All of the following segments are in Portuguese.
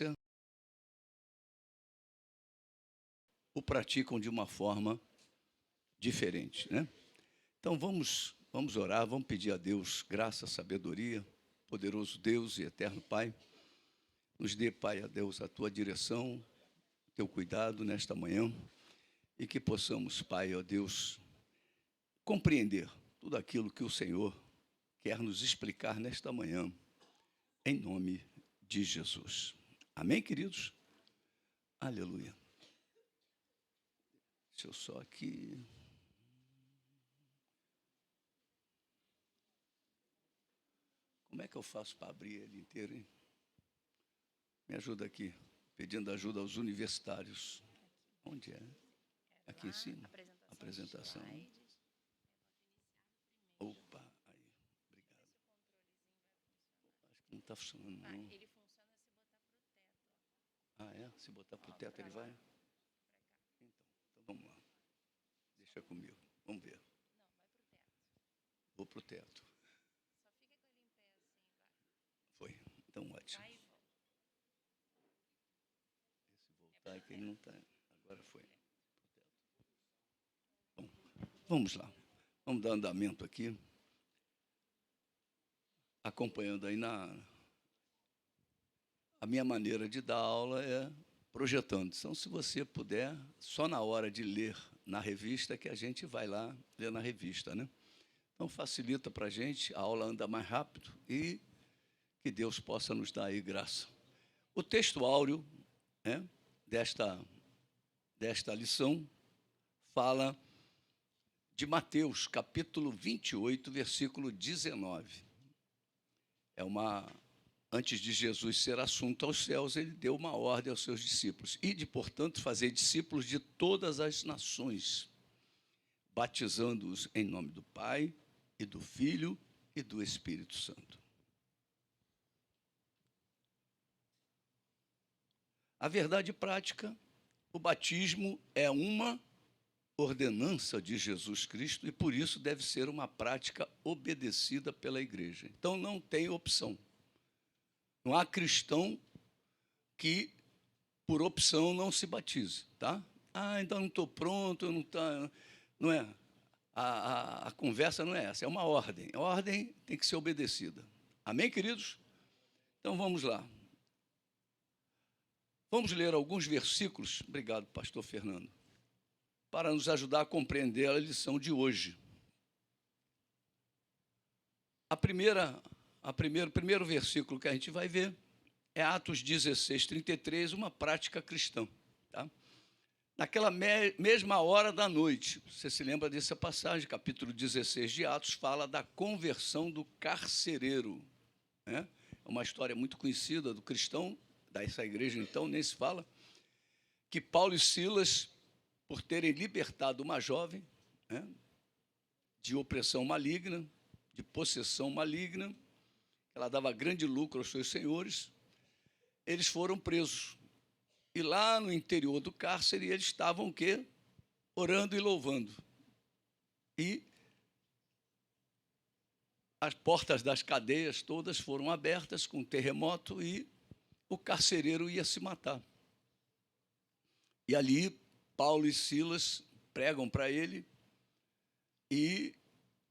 frequência, o praticam de uma forma diferente, né? Então, vamos orar, vamos pedir a Deus graça, sabedoria, poderoso Deus e eterno Pai. Nos dê, Pai, a Deus, a Tua direção, Teu cuidado nesta manhã, e que possamos, Pai, ó Deus, compreender tudo aquilo que o Senhor quer nos explicar nesta manhã, em nome de Jesus. Amém, queridos? Aleluia. Deixa eu só aqui. Como é que eu faço para abrir ele inteiro, hein? Me ajuda aqui, pedindo ajuda aos universitários. Onde é? Aqui em cima? Apresentação. Opa, aí, obrigado. Acho que não está funcionando, não. Ele funciona se botar pro teto. Ah, é? Se botar para o teto, ele vai? Então vamos lá. Deixa comigo. Vamos ver. Não, vai pro teto. Vou para o teto. Só fica com ele em pé assim, vai. Foi. Então, ótimo. Vai e volta. Esse voltar é que ele não está. Agora foi. Bom, vamos lá. Vamos dar andamento aqui. Acompanhando aí a minha maneira de dar aula é projetando. Então, se você puder, só na hora de ler na revista, que a gente vai lá ler na revista, né? Então, facilita para a gente, a aula anda mais rápido e que Deus possa nos dar aí graça. O texto áureo, né, desta lição fala de Mateus, capítulo 28, versículo 19. Antes de Jesus ser assunto aos céus, ele deu uma ordem aos seus discípulos. Ide, portanto, fazer discípulos de todas as nações, batizando-os em nome do Pai, e do Filho, e do Espírito Santo. A verdade prática, o batismo é uma ordenança de Jesus Cristo e, por isso, deve ser uma prática obedecida pela igreja. Então, não tem opção. Não há cristão que, por opção, não se batize, tá? Ah, então não estou pronto, não é. A conversa não é essa, é uma ordem. A ordem tem que ser obedecida. Amém, queridos? Então, vamos lá. Vamos ler alguns versículos, obrigado, pastor Fernando, para nos ajudar a compreender a lição de hoje. O primeiro versículo que a gente vai ver é Atos 16, 33, uma prática cristã. Tá? Naquela mesma hora da noite, você se lembra dessa passagem, capítulo 16 de Atos, fala da conversão do carcereiro. Né? É uma história muito conhecida do cristão, dessa igreja, então, nem se fala, que Paulo e Silas, por terem libertado uma jovem, né, de opressão maligna, de possessão maligna, ela dava grande lucro aos seus senhores, eles foram presos. E lá no interior do cárcere, eles estavam o quê? Orando e louvando. E as portas das cadeias todas foram abertas com um terremoto e o carcereiro ia se matar. E ali, Paulo e Silas pregam para ele e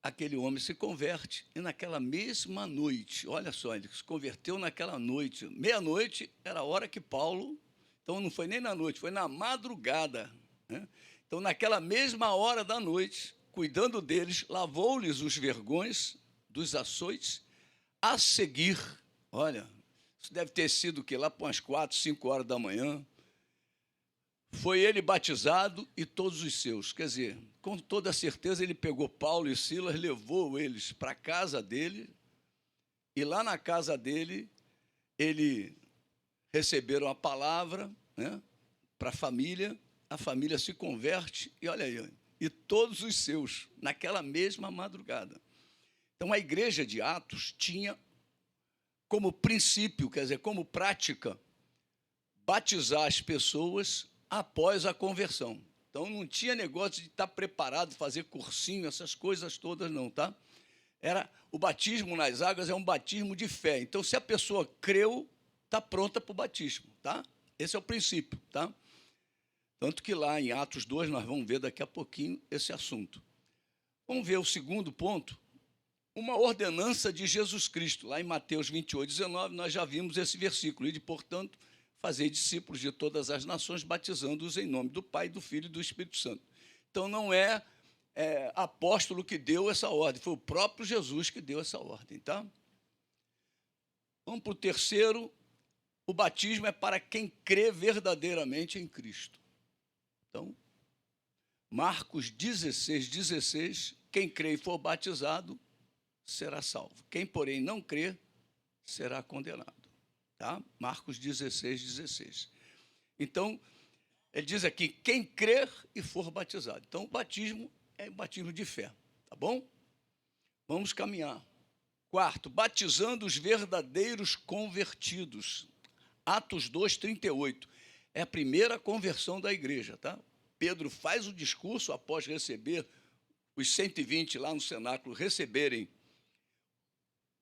aquele homem se converte. E naquela mesma noite, olha só, ele se converteu naquela noite. Meia-noite era a hora que Paulo... Então, não foi nem na noite, foi na madrugada. Né? Então, naquela mesma hora da noite, cuidando deles, lavou-lhes os vergões dos açoites, a seguir, olha... Isso deve ter sido o quê? Lá para umas 4, 5 horas da manhã. Foi ele batizado e todos os seus. Quer dizer, com toda certeza, ele pegou Paulo e Silas, levou eles para a casa dele, e lá na casa dele, ele receberam a palavra, né, para a família se converte, e olha aí, e todos os seus, naquela mesma madrugada. Então, a igreja de Atos tinha como princípio, quer dizer, como prática, batizar as pessoas após a conversão. Então, não tinha negócio de estar preparado, fazer cursinho, essas coisas todas, não, tá? O batismo nas águas é um batismo de fé. Então, se a pessoa creu, está pronta para o batismo, tá? Esse é o princípio, tá? Tanto que lá em Atos 2 nós vamos ver daqui a pouquinho esse assunto. Vamos ver o segundo ponto, uma ordenança de Jesus Cristo. Lá em Mateus 28, 19, nós já vimos esse versículo. E, portanto, fazei discípulos de todas as nações, batizando-os em nome do Pai, do Filho e do Espírito Santo. Então, não é apóstolo que deu essa ordem, foi o próprio Jesus que deu essa ordem, tá? Vamos para o terceiro. O batismo é para quem crê verdadeiramente em Cristo. Então, Marcos 16, 16, quem crê e for batizado será salvo. Quem, porém, não crê, será condenado. Tá? Marcos 16, 16. Então, ele diz aqui, quem crer e for batizado. Então, o batismo é o batismo de fé, tá bom? Vamos caminhar. Quarto, batizando os verdadeiros convertidos. Atos 2, 38. É a primeira conversão da igreja, tá? Pedro faz o discurso após receber os 120 lá no cenáculo, receberem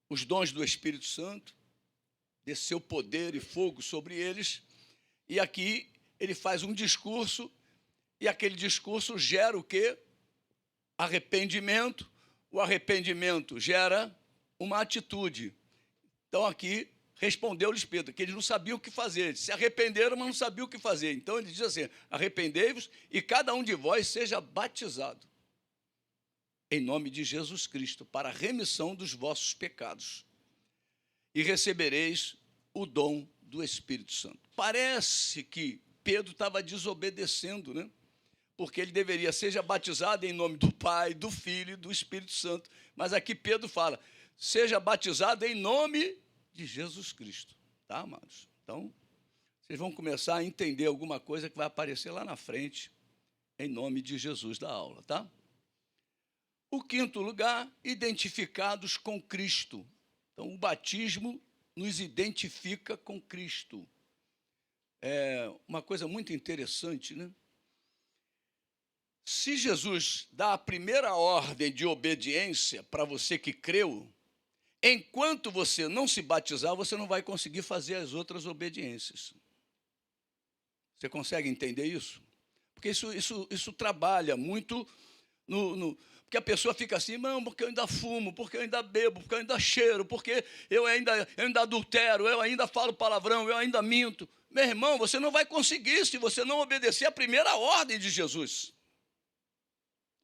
os dons do Espírito Santo, desceu poder e fogo sobre eles, e aqui ele faz um discurso, e aquele discurso gera o quê? Arrependimento. O arrependimento gera uma atitude. Então, aqui, respondeu-lhes Pedro, que eles não sabiam o que fazer, eles se arrependeram, mas não sabiam o que fazer. Então, ele diz assim, arrependei-vos e cada um de vós seja batizado em nome de Jesus Cristo, para a remissão dos vossos pecados, e recebereis o dom do Espírito Santo. Parece que Pedro estava desobedecendo, né? Porque ele deveria, seja batizado em nome do Pai, do Filho e do Espírito Santo. Mas aqui Pedro fala, seja batizado em nome de Jesus Cristo. Tá, amados? Então, vocês vão começar a entender alguma coisa que vai aparecer lá na frente, em nome de Jesus da aula, tá? O quinto lugar, identificados com Cristo. Então, o batismo nos identifica com Cristo. É uma coisa muito interessante, né? Se Jesus dá a primeira ordem de obediência para você que creu, enquanto você não se batizar, você não vai conseguir fazer as outras obediências. Você consegue entender isso? Porque isso trabalha muito porque a pessoa fica assim, não, porque eu ainda fumo, porque eu ainda bebo, porque eu ainda cheiro, porque eu ainda adultero, eu ainda falo palavrão, eu ainda minto. Meu irmão, você não vai conseguir se você não obedecer a primeira ordem de Jesus.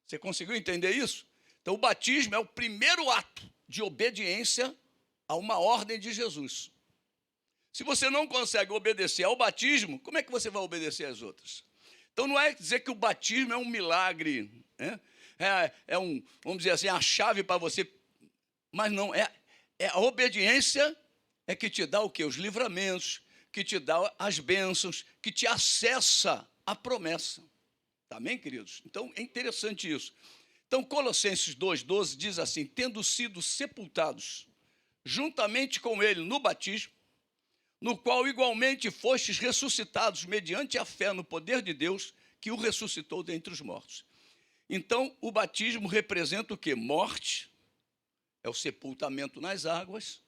Você conseguiu entender isso? Então, o batismo é o primeiro ato de obediência a uma ordem de Jesus. Se você não consegue obedecer ao batismo, como é que você vai obedecer às outras? Então, não é dizer que o batismo é um milagre, né? Vamos dizer assim, a chave para você, mas não, é a obediência é que te dá o quê? Os livramentos, que te dá as bênçãos, que te acessa a promessa. Amém, queridos? Então, é interessante isso. Então, Colossenses 2,12 diz assim, tendo sido sepultados juntamente com ele no batismo, no qual igualmente fostes ressuscitados mediante a fé no poder de Deus, que o ressuscitou dentre os mortos. Então, o batismo representa o quê? Morte, é o sepultamento nas águas.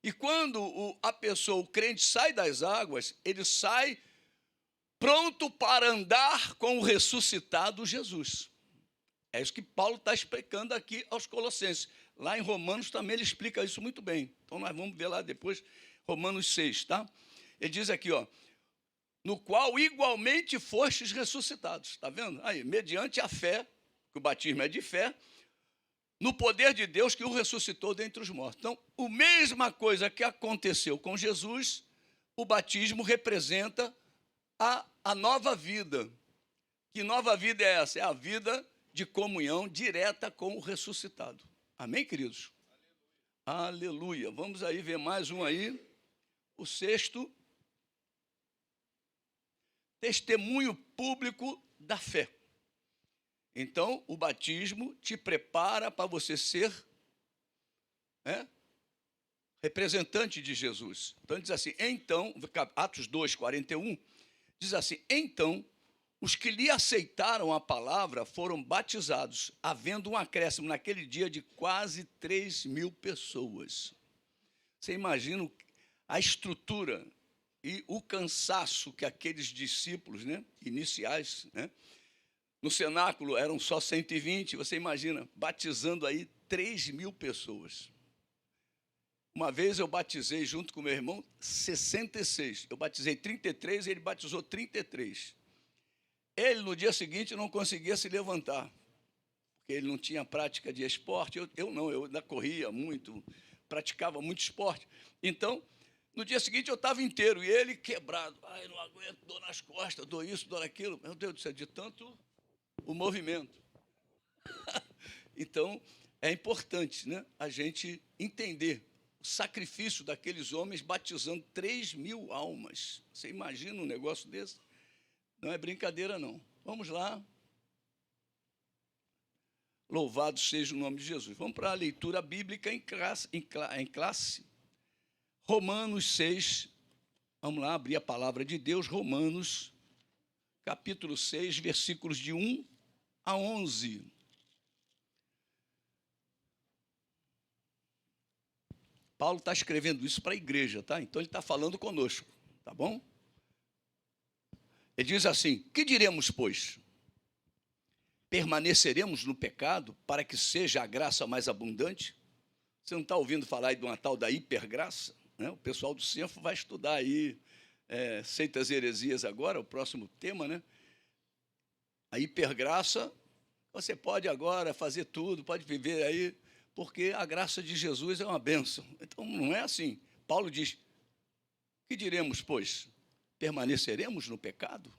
E quando a pessoa, o crente, sai das águas, ele sai pronto para andar com o ressuscitado Jesus. É isso que Paulo está explicando aqui aos Colossenses. Lá em Romanos também ele explica isso muito bem. Então, nós vamos ver lá depois, Romanos 6, tá? Ele diz aqui, ó, no qual igualmente fostes ressuscitados. Está vendo? Aí, mediante a fé, que o batismo é de fé, no poder de Deus que o ressuscitou dentre os mortos. Então, a mesma coisa que aconteceu com Jesus, o batismo representa a nova vida. Que nova vida é essa? É a vida de comunhão direta com o ressuscitado. Amém, queridos? Aleluia. Vamos aí ver mais um aí. O sexto, testemunho público da fé. Então, o batismo te prepara para você ser representante de Jesus. Então, diz assim, então, Atos 2, 41, diz assim, então, os que lhe aceitaram a palavra foram batizados, havendo um acréscimo naquele dia de quase 3.000 pessoas. Você imagina a estrutura e o cansaço que aqueles discípulos, né, iniciais, né, no cenáculo eram só 120, você imagina, batizando aí 3.000 pessoas. Uma vez eu batizei, junto com meu irmão, 66. Eu batizei 33 e ele batizou 33. Ele, no dia seguinte, não conseguia se levantar, porque ele não tinha prática de esporte. Eu não, eu ainda corria muito, praticava muito esporte. Então, no dia seguinte, eu estava inteiro, e ele quebrado. Ai, não aguento, dor nas costas, dor isso, dor aquilo. Meu Deus do céu, de tanto o movimento. Então, é importante, né, a gente entender o sacrifício daqueles homens batizando 3.000 almas. Você imagina um negócio desse? Não é brincadeira, não. Vamos lá. Louvado seja o nome de Jesus. Vamos para a leitura bíblica em classe. Romanos 6. Vamos lá, abrir a palavra de Deus. Romanos, capítulo 6, versículos de 1 a 11. Paulo está escrevendo isso para a igreja, tá? Então ele está falando conosco, tá bom? Ele diz assim: que diremos, pois? Permaneceremos no pecado para que seja a graça mais abundante? Você não está ouvindo falar de uma tal da hipergraça? Né? O pessoal do Cenfo vai estudar aí seitas e heresias agora, o próximo tema, né? A hipergraça, você pode agora fazer tudo, pode viver aí, porque a graça de Jesus é uma bênção. Então, não é assim. Paulo diz: que diremos, pois? Permaneceremos no pecado?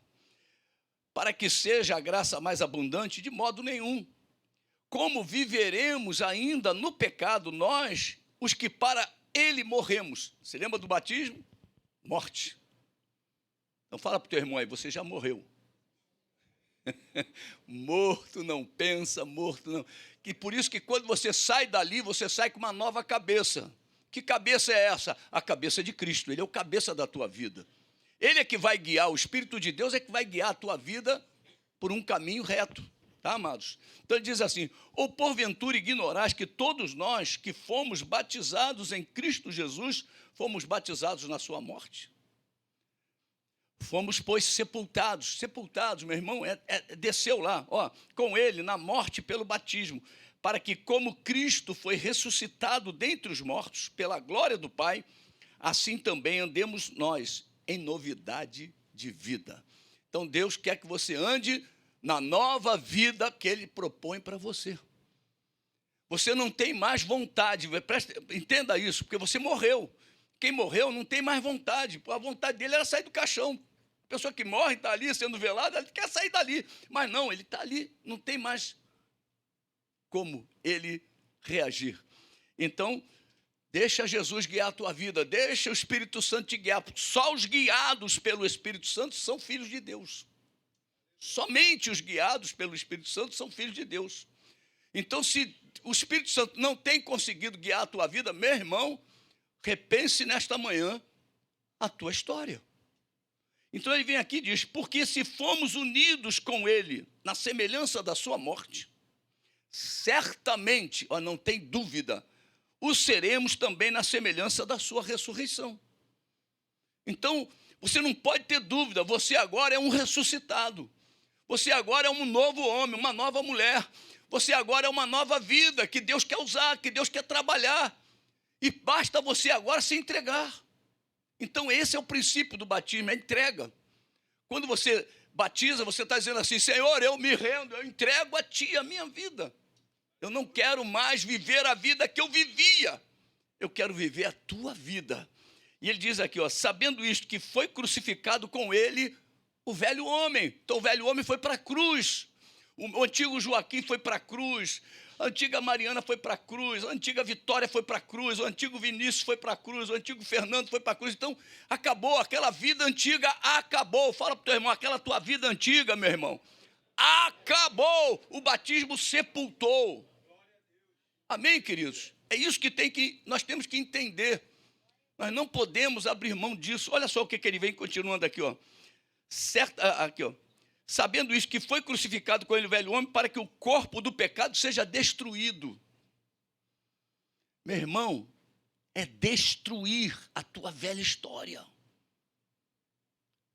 Para que seja a graça mais abundante? De modo nenhum. Como viveremos ainda no pecado, nós, os que para ele morremos? Você lembra do batismo? Morte. Então, fala para o teu irmão aí, você já morreu. Morto não pensa, morto não. Que por isso que quando você sai dali, você sai com uma nova cabeça. Que cabeça é essa? A cabeça de Cristo. Ele é o cabeça da tua vida. Ele é que vai guiar, o Espírito de Deus é que vai guiar a tua vida por um caminho reto. Tá, amados? Então ele diz assim: ou porventura ignorais que todos nós que fomos batizados em Cristo Jesus, fomos batizados na sua morte? Fomos, pois, sepultados, meu irmão, desceu lá, ó, com ele na morte pelo batismo, para que, como Cristo foi ressuscitado dentre os mortos, pela glória do Pai, assim também andemos nós em novidade de vida. Então, Deus quer que você ande na nova vida que Ele propõe para você. Você não tem mais vontade, entenda isso, porque você morreu. Quem morreu não tem mais vontade, a vontade dele era sair do caixão. A pessoa que morre, está ali sendo velada, ele quer sair dali. Mas não, ele está ali, não tem mais como ele reagir. Então, deixa Jesus guiar a tua vida, deixa o Espírito Santo te guiar. Só os guiados pelo Espírito Santo são filhos de Deus. Somente os guiados pelo Espírito Santo são filhos de Deus. Então, se o Espírito Santo não tem conseguido guiar a tua vida, meu irmão, repense nesta manhã a tua história. Então ele vem aqui e diz: porque se fomos unidos com ele na semelhança da sua morte, certamente, ó, não tem dúvida, o seremos também na semelhança da sua ressurreição. Então, você não pode ter dúvida, você agora é um ressuscitado. Você agora é um novo homem, uma nova mulher. Você agora é uma nova vida que Deus quer usar, que Deus quer trabalhar. E basta você agora se entregar. Então, esse é o princípio do batismo, é entrega. Quando você batiza, você está dizendo assim: Senhor, eu me rendo, eu entrego a Ti a minha vida. Eu não quero mais viver a vida que eu vivia. Eu quero viver a Tua vida. E ele diz aqui, ó, sabendo isto, que foi crucificado com Ele o velho homem. Então, o velho homem foi para a cruz. O antigo Joaquim foi para a cruz. A antiga Mariana foi para a cruz, a antiga Vitória foi para a cruz, o antigo Vinícius foi para a cruz, o antigo Fernando foi para a cruz. Então, acabou, aquela vida antiga acabou. Fala para o teu irmão, aquela tua vida antiga, meu irmão, acabou. O batismo sepultou. Amém, queridos? É isso que nós temos que entender. Nós não podemos abrir mão disso. Olha só o que ele vem continuando aqui, ó. Aqui, ó. Sabendo isso, que foi crucificado com ele o velho homem, para que o corpo do pecado seja destruído. Meu irmão, é destruir a tua velha história.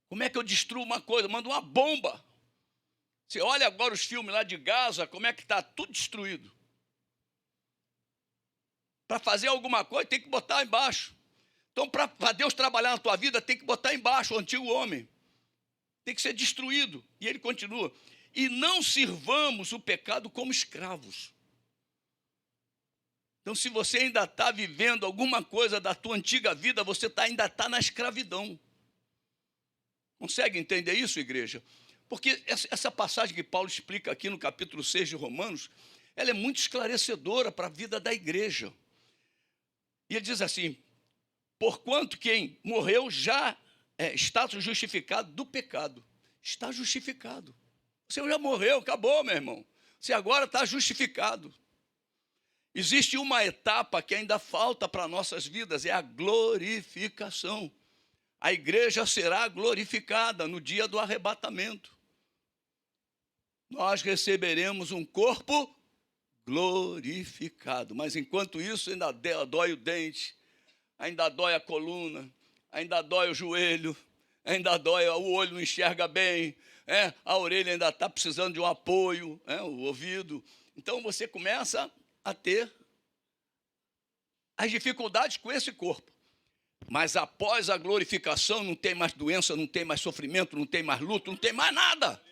Como é que eu destruo uma coisa? Mando uma bomba. Você olha agora os filmes lá de Gaza, como é que está tudo destruído. Para fazer alguma coisa, tem que botar embaixo. Então, para Deus trabalhar na tua vida, tem que botar embaixo o antigo homem. Tem que ser destruído. E ele continua. E não sirvamos o pecado como escravos. Então, se você ainda está vivendo alguma coisa da tua antiga vida, você ainda está na escravidão. Consegue entender isso, igreja? Porque essa passagem que Paulo explica aqui no capítulo 6 de Romanos, ela é muito esclarecedora para a vida da igreja. E ele diz assim, porquanto quem morreu já está justificado do pecado. Está justificado. Você já morreu, acabou, meu irmão. Você agora está justificado. Existe uma etapa que ainda falta para nossas vidas, é a glorificação. A igreja será glorificada no dia do arrebatamento. Nós receberemos um corpo glorificado. Mas enquanto isso, ainda dói o dente, ainda dói a coluna, ainda dói o joelho, ainda dói o olho, não enxerga bem, a orelha ainda está precisando de um apoio, o ouvido. Então você começa a ter as dificuldades com esse corpo. Mas após a glorificação, não tem mais doença, não tem mais sofrimento, não tem mais luto, não tem mais nada.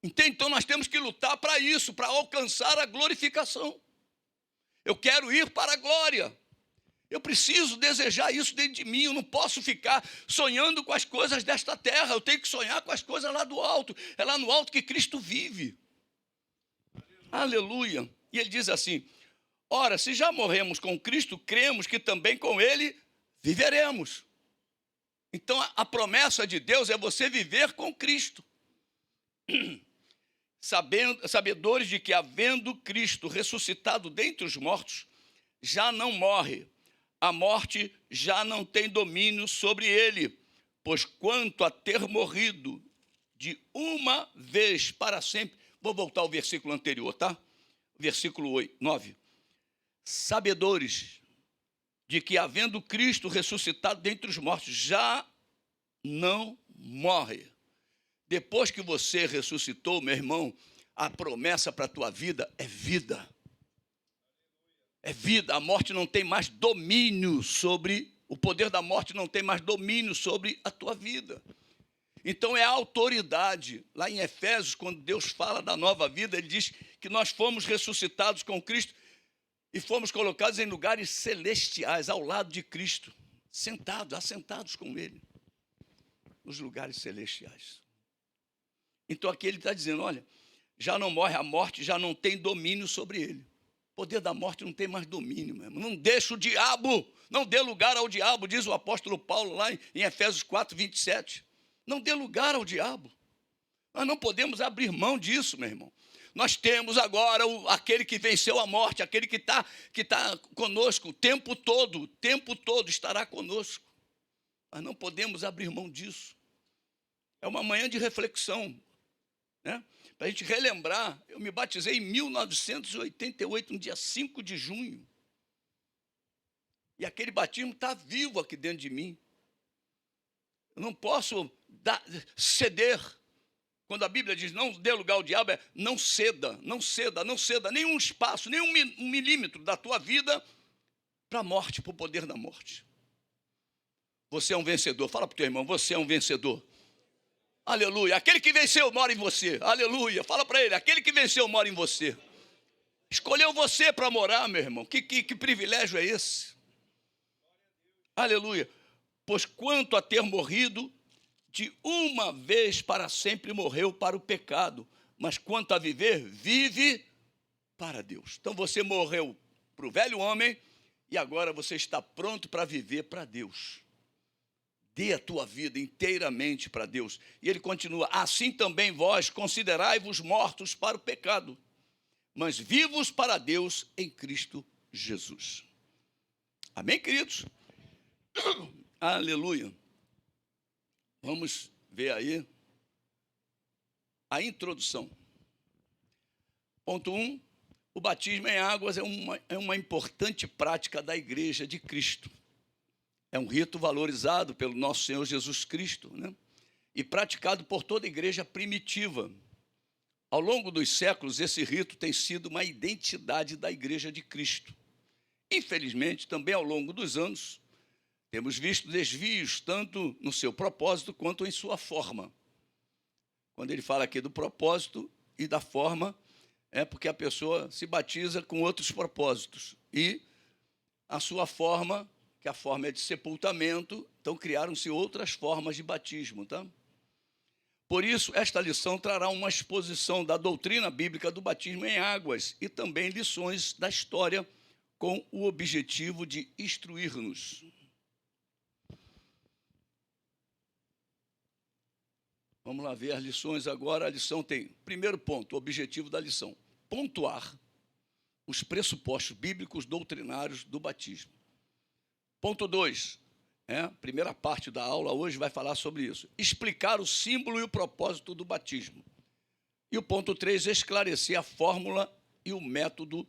Entende? Então nós temos que lutar para isso, para alcançar a glorificação. Eu quero ir para a glória. Eu preciso desejar isso dentro de mim. Eu não posso ficar sonhando com as coisas desta terra. Eu tenho que sonhar com as coisas lá do alto. É lá no alto que Cristo vive. Aleluia. E ele diz assim, ora, se já morremos com Cristo, cremos que também com Ele viveremos. Então a promessa de Deus é você viver com Cristo. Sabedores de que, havendo Cristo ressuscitado dentre os mortos, já não morre. A morte já não tem domínio sobre ele, pois quanto a ter morrido de uma vez para sempre... Vou voltar ao versículo anterior, tá? Versículo 9. Sabedores de que, havendo Cristo ressuscitado dentre os mortos, já não morre. Depois que você ressuscitou, meu irmão, a promessa para a tua vida é vida. É vida. A morte não tem mais domínio sobre... O poder da morte não tem mais domínio sobre a tua vida. Então é a autoridade. Lá em Efésios, quando Deus fala da nova vida, ele diz que nós fomos ressuscitados com Cristo e fomos colocados em lugares celestiais, ao lado de Cristo, assentados com Ele, nos lugares celestiais. Então aqui ele está dizendo, olha, já não morre, a morte já não tem domínio sobre ele. O poder da morte não tem mais domínio, meu irmão. Não deixa o diabo, não dê lugar ao diabo, diz o apóstolo Paulo lá em Efésios 4, 27. Não dê lugar ao diabo. Nós não podemos abrir mão disso, meu irmão. Nós temos agora aquele que venceu a morte, aquele que tá conosco o tempo todo estará conosco. Nós não podemos abrir mão disso. É uma manhã de reflexão, né? Para a gente relembrar, eu me batizei em 1988, no dia 5 de junho. E aquele batismo está vivo aqui dentro de mim. Eu não posso ceder. Quando a Bíblia diz não dê lugar ao diabo, não ceda, nenhum espaço, nem um milímetro da tua vida para a morte, para o poder da morte. Você é um vencedor. Fala para o teu irmão, você é um vencedor. Aleluia. Aquele que venceu mora em você. Aleluia. Fala para ele, aquele que venceu mora em você. Escolheu você para morar, meu irmão. Que privilégio é esse? Aleluia. Pois quanto a ter morrido, de uma vez para sempre morreu para o pecado, mas quanto a viver, vive para Deus. Então você morreu para o velho homem e agora você está pronto para viver para Deus. Dê a tua vida inteiramente para Deus. E ele continua, assim também vós considerai-vos mortos para o pecado, mas vivos para Deus em Cristo Jesus. Amém, queridos? Aleluia. Vamos ver aí a introdução. Ponto 1, O batismo em águas é uma importante prática da Igreja de Cristo. É um rito valorizado pelo nosso Senhor Jesus Cristo, né? E praticado por toda a igreja primitiva. Ao longo dos séculos, esse rito tem sido uma identidade da Igreja de Cristo. Infelizmente, também ao longo dos anos, temos visto desvios tanto no seu propósito quanto em sua forma. Quando ele fala aqui do propósito e da forma, é porque a pessoa se batiza com outros propósitos. E a sua forma, que a forma é de sepultamento, então criaram-se outras formas de batismo, tá? Por isso, esta lição trará uma exposição da doutrina bíblica do batismo em águas e também lições da história com o objetivo de instruir-nos. Vamos lá ver as lições agora. A lição tem, primeiro ponto, o objetivo da lição: pontuar os pressupostos bíblicos doutrinários do batismo. Ponto 2, primeira parte da aula hoje vai falar sobre isso. Explicar o símbolo e o propósito do batismo. E o ponto 3, esclarecer a fórmula e o método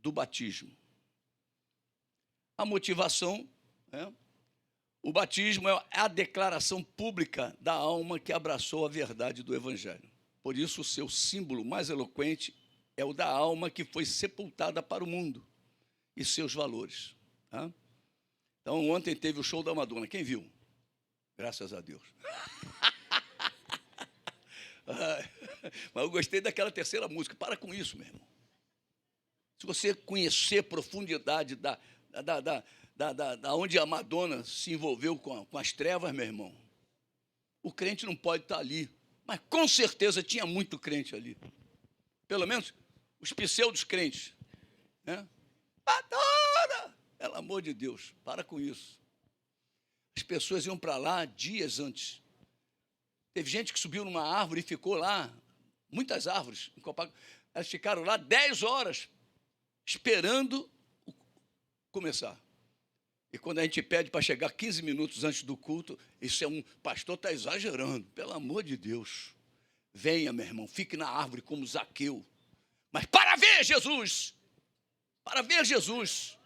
do batismo. A motivação, o batismo é a declaração pública da alma que abraçou a verdade do Evangelho. Por isso, o seu símbolo mais eloquente é o da alma que foi sepultada para o mundo e seus valores. Tá? Então, ontem teve o show da Madonna. Quem viu? Graças a Deus. Mas eu gostei daquela terceira música. Para com isso, meu irmão. Se você conhecer a profundidade da onde a Madonna se envolveu com as trevas, meu irmão, o crente não pode estar ali. Mas, com certeza, tinha muito crente ali. Pelo menos os pseudos crentes. Madonna! Pelo amor de Deus, para com isso. As pessoas iam para lá dias antes. Teve gente que subiu numa árvore e ficou lá, muitas árvores, em Copacabana, elas ficaram lá 10 horas, esperando começar. E quando a gente pede para chegar 15 minutos antes do culto, isso pastor está exagerando, pelo amor de Deus. Venha, meu irmão, fique na árvore como Zaqueu. Mas para ver Jesus! Para ver Jesus!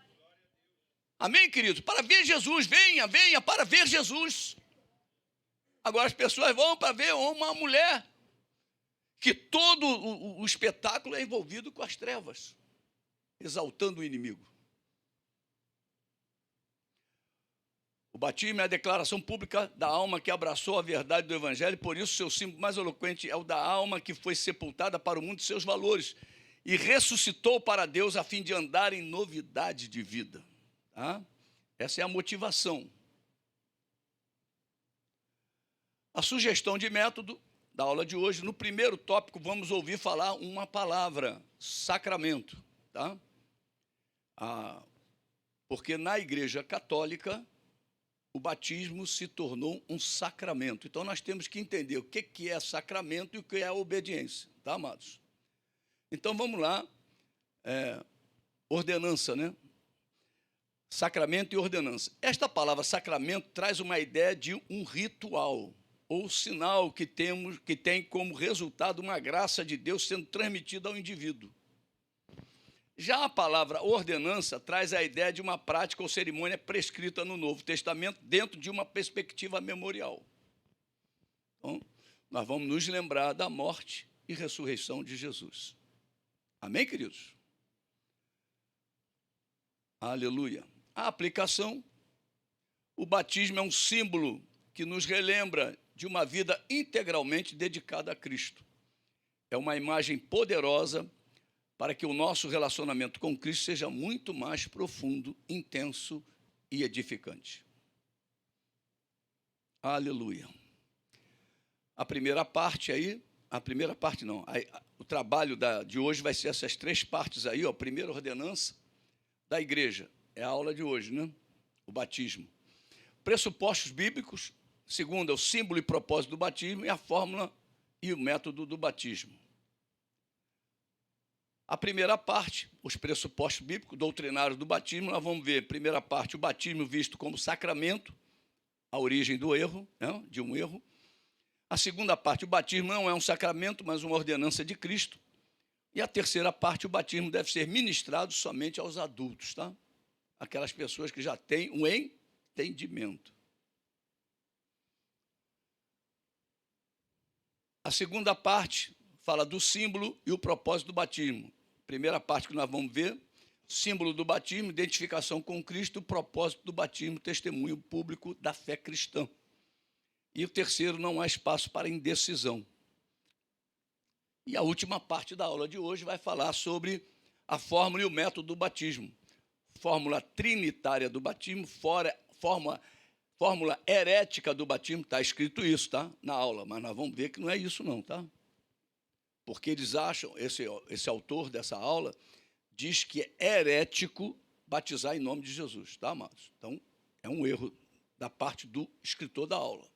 Amém, querido? Para ver Jesus, venha para ver Jesus. Agora as pessoas vão para ver uma mulher que todo o espetáculo é envolvido com as trevas, exaltando o inimigo. O batismo é a declaração pública da alma que abraçou a verdade do Evangelho, por isso seu símbolo mais eloquente é o da alma que foi sepultada para o mundo de seus valores e ressuscitou para Deus a fim de andar em novidade de vida. Tá? Essa é a motivação. A sugestão de método da aula de hoje, no primeiro tópico, vamos ouvir falar uma palavra, sacramento. Tá? Porque na Igreja Católica, o batismo se tornou um sacramento. Então, nós temos que entender o que é sacramento e o que é obediência. Tá, amados? Então, vamos lá. Ordenança, né? Sacramento e ordenança. Esta palavra sacramento traz uma ideia de um ritual ou sinal que tem como resultado uma graça de Deus sendo transmitida ao indivíduo. Já a palavra ordenança traz a ideia de uma prática ou cerimônia prescrita no Novo Testamento dentro de uma perspectiva memorial. Então, nós vamos nos lembrar da morte e ressurreição de Jesus. Amém, queridos? Aleluia. A aplicação: o batismo é um símbolo que nos relembra de uma vida integralmente dedicada a Cristo. É uma imagem poderosa para que o nosso relacionamento com Cristo seja muito mais profundo, intenso e edificante. Aleluia. A primeira parte aí, o trabalho de hoje vai ser essas 3 partes aí, ó. Primeira ordenança da igreja, é a aula de hoje, né? O batismo. Pressupostos bíblicos. Segundo, é o símbolo e propósito do batismo e a fórmula e o método do batismo. A primeira parte, os pressupostos bíblicos, doutrinários do batismo, nós vamos ver, primeira parte, o batismo visto como sacramento, a origem do erro, né, de um erro. A segunda parte, o batismo não é um sacramento, mas uma ordenança de Cristo. E a terceira parte, o batismo deve ser ministrado somente aos adultos, tá? Aquelas pessoas que já têm um entendimento. A segunda parte fala do símbolo e o propósito do batismo. Primeira parte que nós vamos ver, símbolo do batismo, identificação com Cristo, o propósito do batismo, testemunho público da fé cristã. E o terceiro, não há espaço para indecisão. E a última parte da aula de hoje vai falar sobre a fórmula e o método do batismo. Fórmula trinitária do batismo, fórmula herética do batismo, está escrito isso, tá? Na aula, mas nós vamos ver que não é isso não, tá? Porque eles acham, esse autor dessa aula, diz que é herético batizar em nome de Jesus, tá, amados? Então, é um erro da parte do escritor da aula,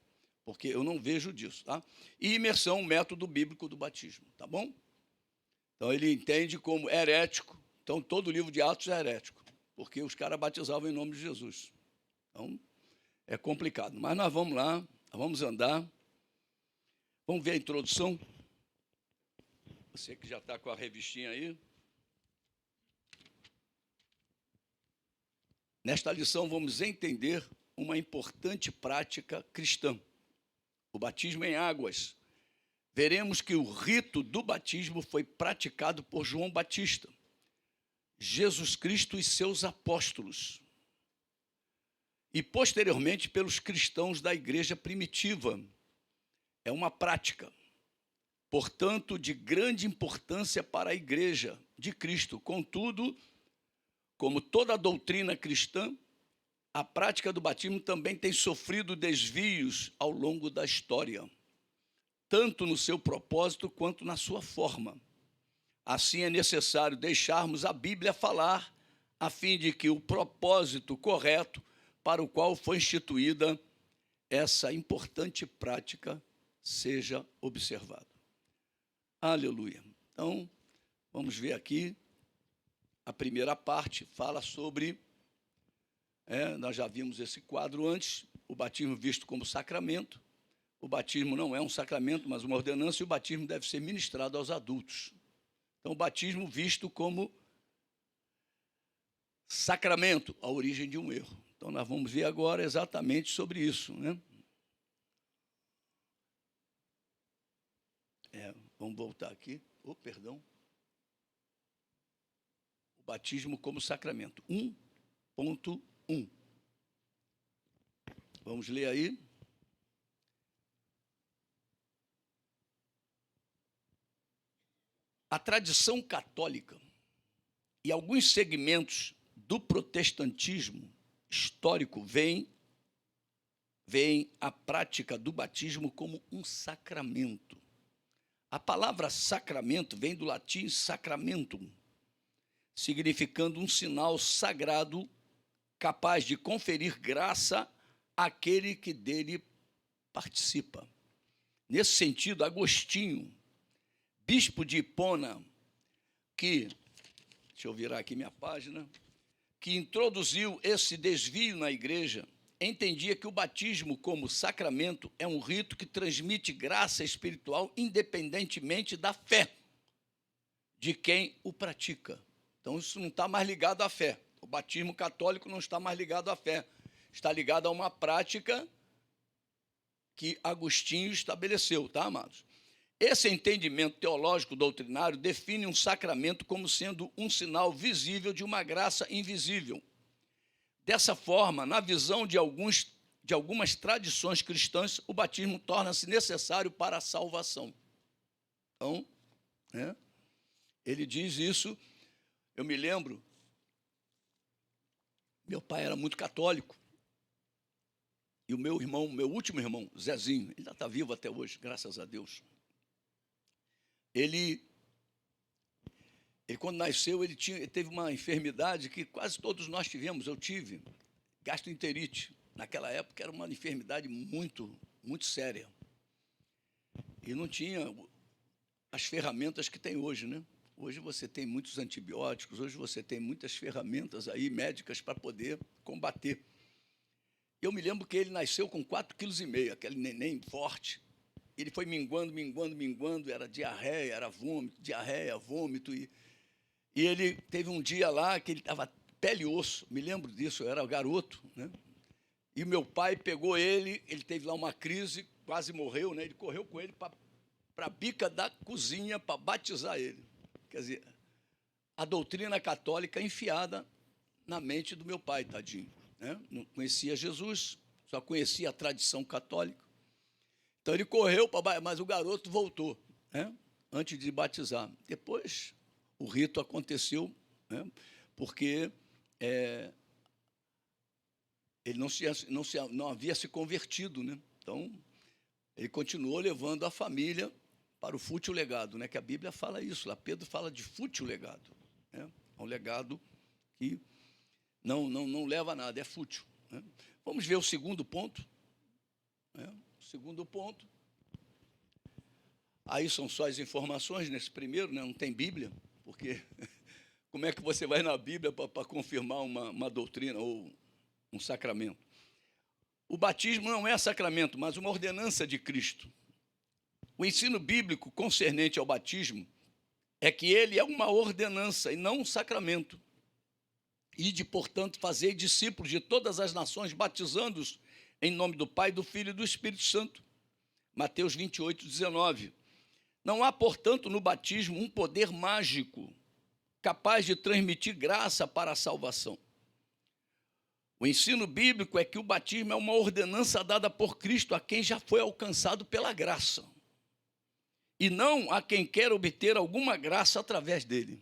porque eu não vejo disso, tá? E imersão, método bíblico do batismo, tá bom? Então, ele entende como herético, então todo o livro de Atos é herético, porque os caras batizavam em nome de Jesus. Então, é complicado, mas nós vamos lá, vamos andar, vamos ver a introdução. Você que já está com a revistinha aí. Nesta lição, vamos entender uma importante prática cristã, o batismo em águas. Veremos que o rito do batismo foi praticado por João Batista, Jesus Cristo e seus apóstolos, e posteriormente pelos cristãos da igreja primitiva. É uma prática, portanto, de grande importância para a igreja de Cristo. Contudo, como toda a doutrina cristã, a prática do batismo também tem sofrido desvios ao longo da história, tanto no seu propósito quanto na sua forma. Assim, é necessário deixarmos a Bíblia falar, a fim de que o propósito correto para o qual foi instituída essa importante prática seja observado. Aleluia. Então, vamos ver aqui, a primeira parte fala sobre, nós já vimos esse quadro antes, o batismo visto como sacramento. O batismo não é um sacramento, mas uma ordenança, e o batismo deve ser ministrado aos adultos. Então, o batismo visto como sacramento, a origem de um erro. Então, nós vamos ver agora exatamente sobre isso, né? Vamos voltar aqui. Perdão. O batismo como sacramento. 1.1. Vamos ler aí. A tradição católica e alguns segmentos do protestantismo histórico veem a prática do batismo como um sacramento. A palavra sacramento vem do latim sacramentum, significando um sinal sagrado capaz de conferir graça àquele que dele participa. Nesse sentido, Agostinho, bispo de Hipona, deixa eu virar aqui minha página, que introduziu esse desvio na igreja, entendia que o batismo como sacramento é um rito que transmite graça espiritual independentemente da fé de quem o pratica. Então, isso não está mais ligado à fé. O batismo católico não está mais ligado à fé. Está ligado a uma prática que Agostinho estabeleceu, tá, amados? Esse entendimento teológico doutrinário define um sacramento como sendo um sinal visível de uma graça invisível. Dessa forma, na visão de algumas tradições cristãs, o batismo torna-se necessário para a salvação. Então, ele diz isso. Eu me lembro, meu pai era muito católico, e o meu último irmão, Zezinho, ele ainda está vivo até hoje, graças a Deus. Ele quando nasceu, ele teve uma enfermidade que quase todos nós tivemos, eu tive, gastroenterite. Naquela época era uma enfermidade muito, muito séria. E não tinha as ferramentas que tem hoje, né? Hoje você tem muitos antibióticos, hoje você tem muitas ferramentas aí médicas para poder combater. Eu me lembro que ele nasceu com 4,5 kg, aquele neném forte. ele foi minguando, era diarreia, era vômito, diarreia, vômito. E ele teve um dia lá que ele estava pele e osso, me lembro disso, eu era garoto, né? E o meu pai pegou ele teve lá uma crise, quase morreu, né? Ele correu com ele para a bica da cozinha para batizar ele. Quer dizer, a doutrina católica enfiada na mente do meu pai, tadinho, né? Não conhecia Jesus, só conhecia a tradição católica. Então ele correu, mas o garoto voltou, né? Antes de batizar. Depois o rito aconteceu, né? Porque ele não havia se convertido, né? Então ele continuou levando a família para o fútil legado, né? Que a Bíblia fala isso, lá Pedro fala de fútil legado, né? É um legado que não leva a nada, é fútil, né? Vamos ver o segundo ponto, né? O segundo ponto. Aí são só as informações nesse primeiro, né? Não tem Bíblia, porque como é que você vai na Bíblia para confirmar uma doutrina ou um sacramento? O batismo não é sacramento, mas uma ordenança de Cristo. O ensino bíblico concernente ao batismo é que ele é uma ordenança e não um sacramento. Ide, portanto, fazei discípulos de todas as nações, batizando-os em nome do Pai, do Filho e do Espírito Santo. Mateus 28, 19. Não há, portanto, no batismo um poder mágico capaz de transmitir graça para a salvação. O ensino bíblico é que o batismo é uma ordenança dada por Cristo a quem já foi alcançado pela graça, e não a quem quer obter alguma graça através dele.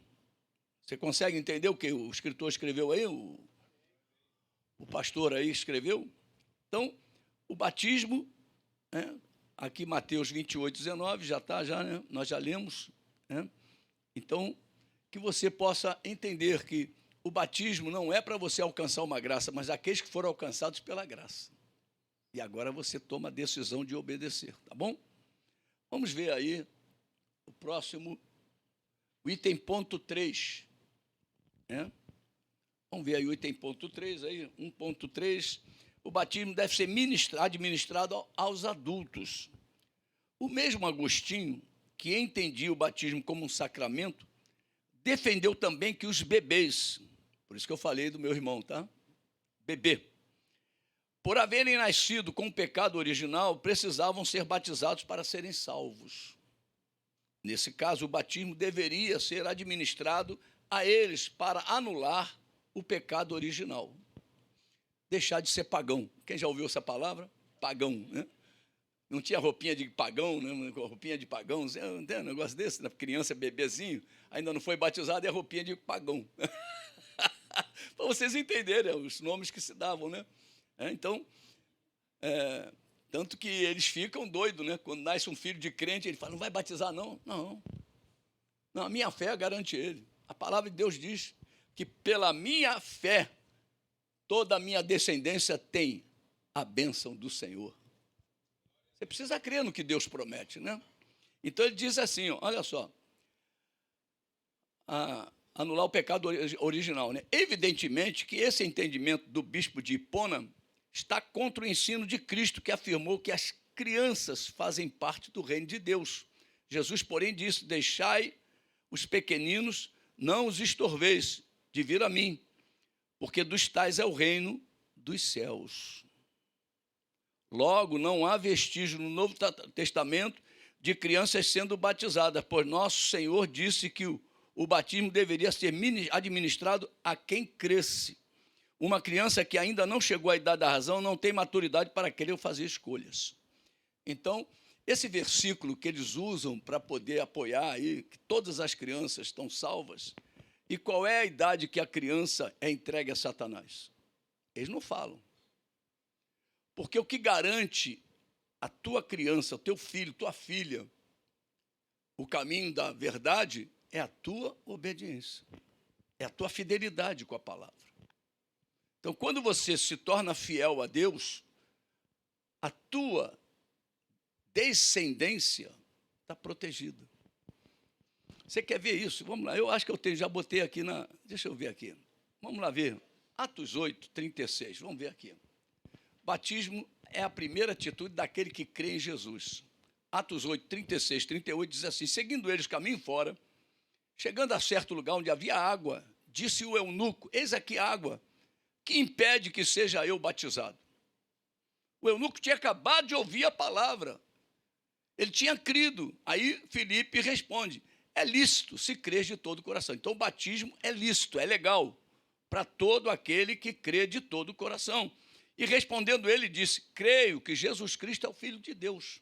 Você consegue entender o que o escritor escreveu aí? O pastor aí escreveu? Então, o batismo, né? Aqui Mateus 28, 19, já está, né? Nós já lemos, né? Então, que você possa entender que o batismo não é para você alcançar uma graça, mas aqueles que foram alcançados pela graça. E agora você toma a decisão de obedecer, tá bom? Vamos ver aí o próximo, o item ponto 3. Né? Vamos ver aí o item ponto 3, aí, 1.3. O batismo deve ser administrado aos adultos. O mesmo Agostinho, que entendia o batismo como um sacramento, defendeu também que os bebês, por isso que eu falei do meu irmão, tá? Bebê, por haverem nascido com o pecado original, precisavam ser batizados para serem salvos. Nesse caso, o batismo deveria ser administrado a eles para anular o pecado original. Deixar de ser pagão. Quem já ouviu essa palavra? Pagão, né? Não tinha roupinha de pagão, né? Roupinha de pagão, não tem um negócio desse, né? Criança, bebezinho, ainda não foi batizado, é roupinha de pagão. Para vocês entenderem os nomes que se davam, né? Então, tanto que eles ficam doidos, né? Quando nasce um filho de crente, ele fala, não vai batizar, não? Não, a minha fé garante ele. A palavra de Deus diz que pela minha fé, toda a minha descendência tem a bênção do Senhor. Você precisa crer no que Deus promete, né? Então ele diz assim, ó, olha só, anular o pecado original, né? Evidentemente que esse entendimento do bispo de Hipona está contra o ensino de Cristo, que afirmou que as crianças fazem parte do reino de Deus. Jesus, porém, disse, deixai os pequeninos, não os estorveis de vir a mim, porque dos tais é o reino dos céus. Logo, não há vestígio no Novo Testamento de crianças sendo batizadas, pois nosso Senhor disse que o batismo deveria ser administrado a quem cresce. Uma criança que ainda não chegou à idade da razão não tem maturidade para querer fazer escolhas. Então, esse versículo que eles usam para poder apoiar aí, que todas as crianças estão salvas, e qual é a idade que a criança é entregue a Satanás? Eles não falam. Porque o que garante a tua criança, o teu filho, tua filha, o caminho da verdade é a tua obediência, é a tua fidelidade com a palavra. Então, quando você se torna fiel a Deus, a tua descendência está protegida. Você quer ver isso? Vamos lá, eu acho que eu já botei aqui na... Deixa eu ver aqui. Vamos lá ver. Atos 8, 36. Vamos ver aqui. Batismo é a primeira atitude daquele que crê em Jesus. Atos 8, 36, 38, diz assim: seguindo eles caminho fora, chegando a certo lugar onde havia água, disse o eunuco: eis aqui água, que impede que seja eu batizado? O eunuco tinha acabado de ouvir a palavra, ele tinha crido. Aí Filipe responde: é lícito se crês de todo o coração. Então o batismo é lícito, é legal, para todo aquele que crê de todo o coração. E respondendo ele, disse: creio que Jesus Cristo é o Filho de Deus.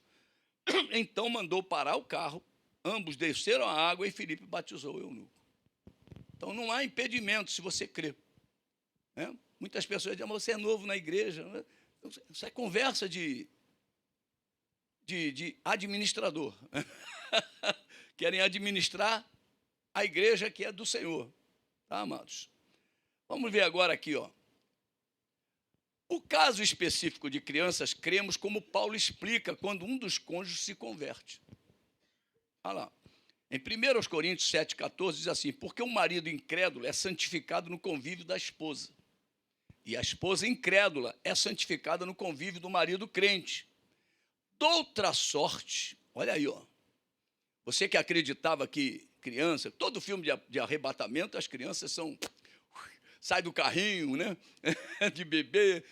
Então mandou parar o carro, ambos desceram a água e Filipe batizou o eunuco. Então não há impedimento se você crê. Né? Muitas pessoas dizem: você é novo na igreja. Isso é conversa de administrador. Querem administrar a igreja que é do Senhor. Tá, amados? Vamos ver agora aqui, ó. O caso específico de crianças, cremos como Paulo explica quando um dos cônjuges se converte. Olha lá. Em 1 Coríntios 7,14 diz assim: porque o marido incrédulo é santificado no convívio da esposa, e a esposa incrédula é santificada no convívio do marido crente. Doutra sorte, olha aí, ó. Você que acreditava que criança, todo filme de arrebatamento, as crianças sai do carrinho, né? De bebê.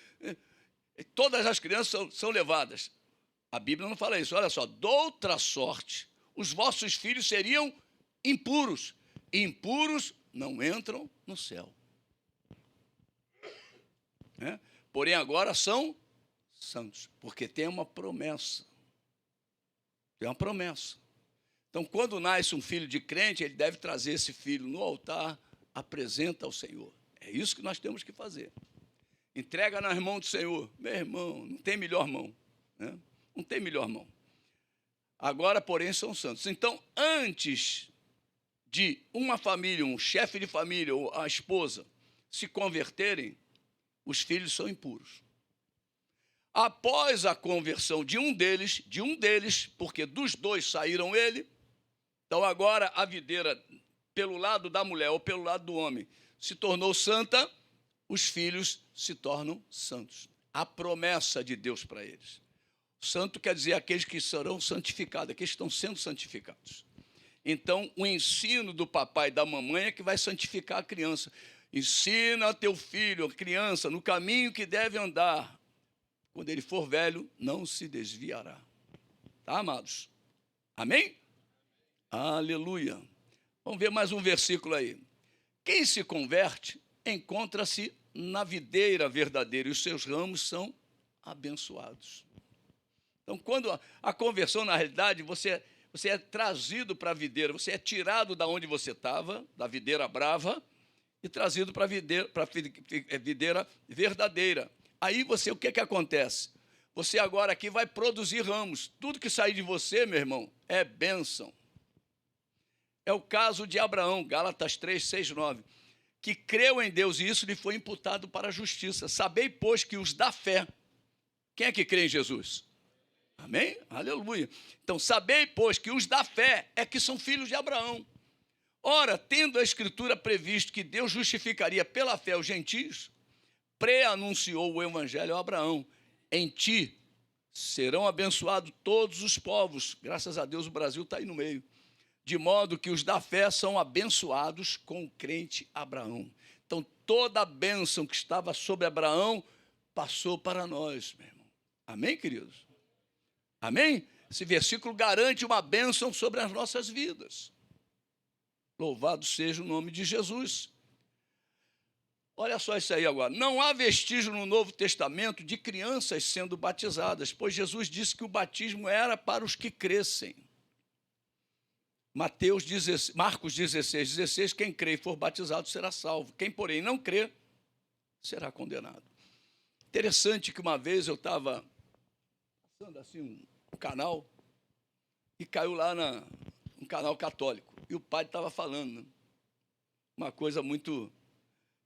Todas as crianças são levadas. A Bíblia não fala isso. Olha só: doutra sorte, os vossos filhos seriam impuros. Impuros não entram no céu. Porém, agora são santos, porque tem uma promessa. Tem uma promessa. Então, quando nasce um filho de crente, ele deve trazer esse filho no altar, apresenta ao Senhor. É isso que nós temos que fazer. Entrega nas mãos do Senhor. Meu irmão, não tem melhor mão. Né? Não tem melhor mão. Agora, porém, são santos. Então, antes de uma família, um chefe de família ou a esposa se converterem, os filhos são impuros. Após a conversão de um deles, porque dos dois saíram ele, então agora a videira, pelo lado da mulher ou pelo lado do homem, se tornou santa, os filhos se tornam santos. A promessa de Deus para eles. Santo quer dizer aqueles que serão santificados, aqueles que estão sendo santificados. Então, o ensino do papai e da mamãe é que vai santificar a criança. Ensina teu filho, a criança, no caminho que deve andar. Quando ele for velho, não se desviará. Tá, amados? Amém? Aleluia. Vamos ver mais um versículo aí. Quem se converte encontra-se na videira verdadeira e os seus ramos são abençoados. Então, quando a conversão, na realidade, você é trazido para a videira, você é tirado da onde você estava, da videira brava, e trazido para a videira verdadeira. Aí o que acontece? Você agora aqui vai produzir ramos. Tudo que sair de você, meu irmão, é bênção. É o caso de Abraão, Gálatas 3, 6, 9, que creu em Deus e isso lhe foi imputado para a justiça. Sabei, pois, que os da fé... Quem é que crê em Jesus? Amém? Aleluia. Então, sabei, pois, que os da fé é que são filhos de Abraão. Ora, tendo a Escritura previsto que Deus justificaria pela fé os gentios, pré-anunciou o evangelho a Abraão: em ti serão abençoados todos os povos. Graças a Deus o Brasil está aí no meio. De modo que os da fé são abençoados com o crente Abraão. Então, toda a bênção que estava sobre Abraão passou para nós, meu irmão. Amém, queridos? Amém? Esse versículo garante uma bênção sobre as nossas vidas. Louvado seja o nome de Jesus. Olha só isso aí agora. Não há vestígio no Novo Testamento de crianças sendo batizadas, pois Jesus disse que o batismo era para os que crescem. Marcos 16, 16, quem crê e for batizado será salvo. Quem, porém, não crê, será condenado. Interessante que uma vez eu estava passando assim um canal e caiu lá um canal católico. E o padre estava falando, né? Uma coisa muito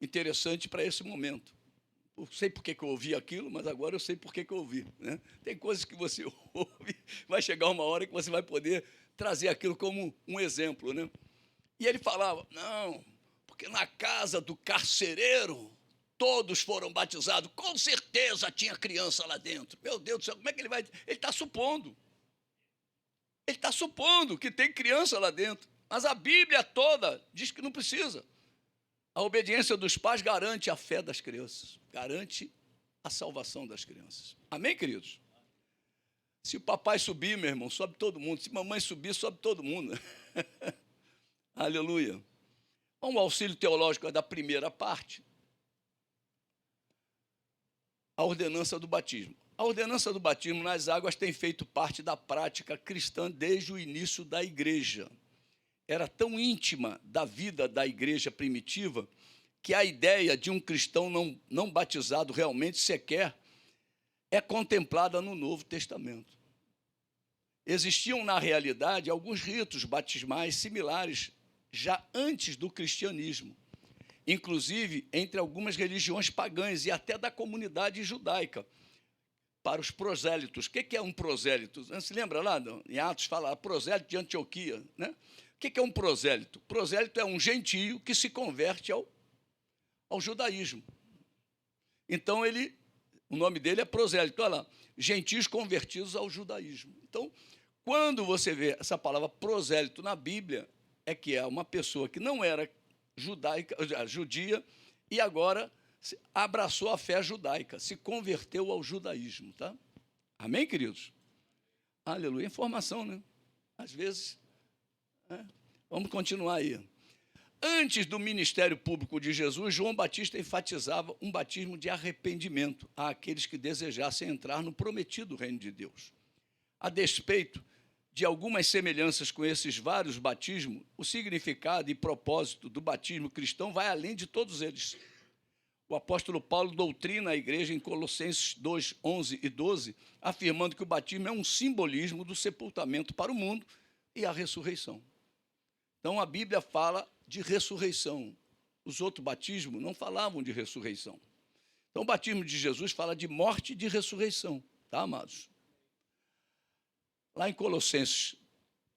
interessante para esse momento. Não sei por que eu ouvi aquilo, mas agora eu sei por que eu ouvi. Né? Tem coisas que você ouve, vai chegar uma hora que você vai poder trazer aquilo como um exemplo. Né? E ele falava, não, porque na casa do carcereiro todos foram batizados, com certeza tinha criança lá dentro. Meu Deus do céu, como é que ele vai... Ele está supondo. Ele está supondo que tem criança lá dentro, mas a Bíblia toda diz que não precisa. A obediência dos pais garante a fé das crianças, garante a salvação das crianças. Amém, queridos? Se o papai subir, meu irmão, sobe todo mundo. Se mamãe subir, sobe todo mundo. Aleluia. O auxílio teológico é da primeira parte. A ordenança do batismo. A ordenança do batismo nas águas tem feito parte da prática cristã desde o início da igreja. Era tão íntima da vida da igreja primitiva que a ideia de um cristão não batizado realmente sequer é contemplada no Novo Testamento. Existiam, na realidade, alguns ritos batismais similares já antes do cristianismo, inclusive entre algumas religiões pagãs e até da comunidade judaica, para os prosélitos. O que é um prosélito? Você se lembra lá, em Atos, fala prosélito de Antioquia, né? O que é um prosélito? Prosélito é um gentio que se converte ao judaísmo. Então, o nome dele é prosélito, olha lá, gentios convertidos ao judaísmo. Então, quando você vê essa palavra prosélito na Bíblia, é que é uma pessoa que não era judia e agora abraçou a fé judaica, se converteu ao judaísmo, tá? Amém, queridos? Aleluia. Informação, né? Às vezes, né? Vamos continuar aí. Antes do ministério público de Jesus, João Batista enfatizava um batismo de arrependimento àqueles que desejassem entrar no prometido reino de Deus. A despeito de algumas semelhanças com esses vários batismos, o significado e propósito do batismo cristão vai além de todos eles. O apóstolo Paulo doutrina a igreja em Colossenses 2, 11 e 12, afirmando que o batismo é um simbolismo do sepultamento para o mundo e a ressurreição. Então, a Bíblia fala de ressurreição. Os outros batismos não falavam de ressurreição. Então, o batismo de Jesus fala de morte e de ressurreição, tá, amados? Lá em Colossenses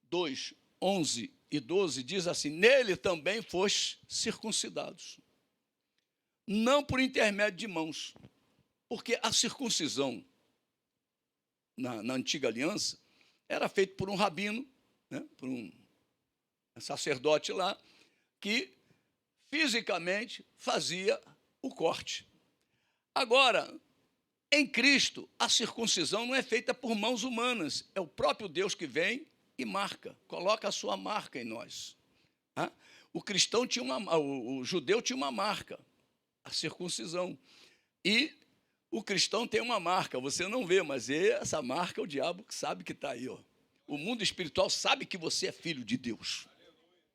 2, 11 e 12, diz assim, nele também foste circuncidados, não por intermédio de mãos, porque a circuncisão na antiga aliança era feita por um rabino, né, por um sacerdote lá, que fisicamente fazia o corte. Agora, em Cristo, a circuncisão não é feita por mãos humanas, é o próprio Deus que vem e marca, coloca a sua marca em nós. O judeu tinha uma marca, a circuncisão, e o cristão tem uma marca, você não vê, mas essa marca o diabo sabe que está aí. Ó. O mundo espiritual sabe que você é filho de Deus.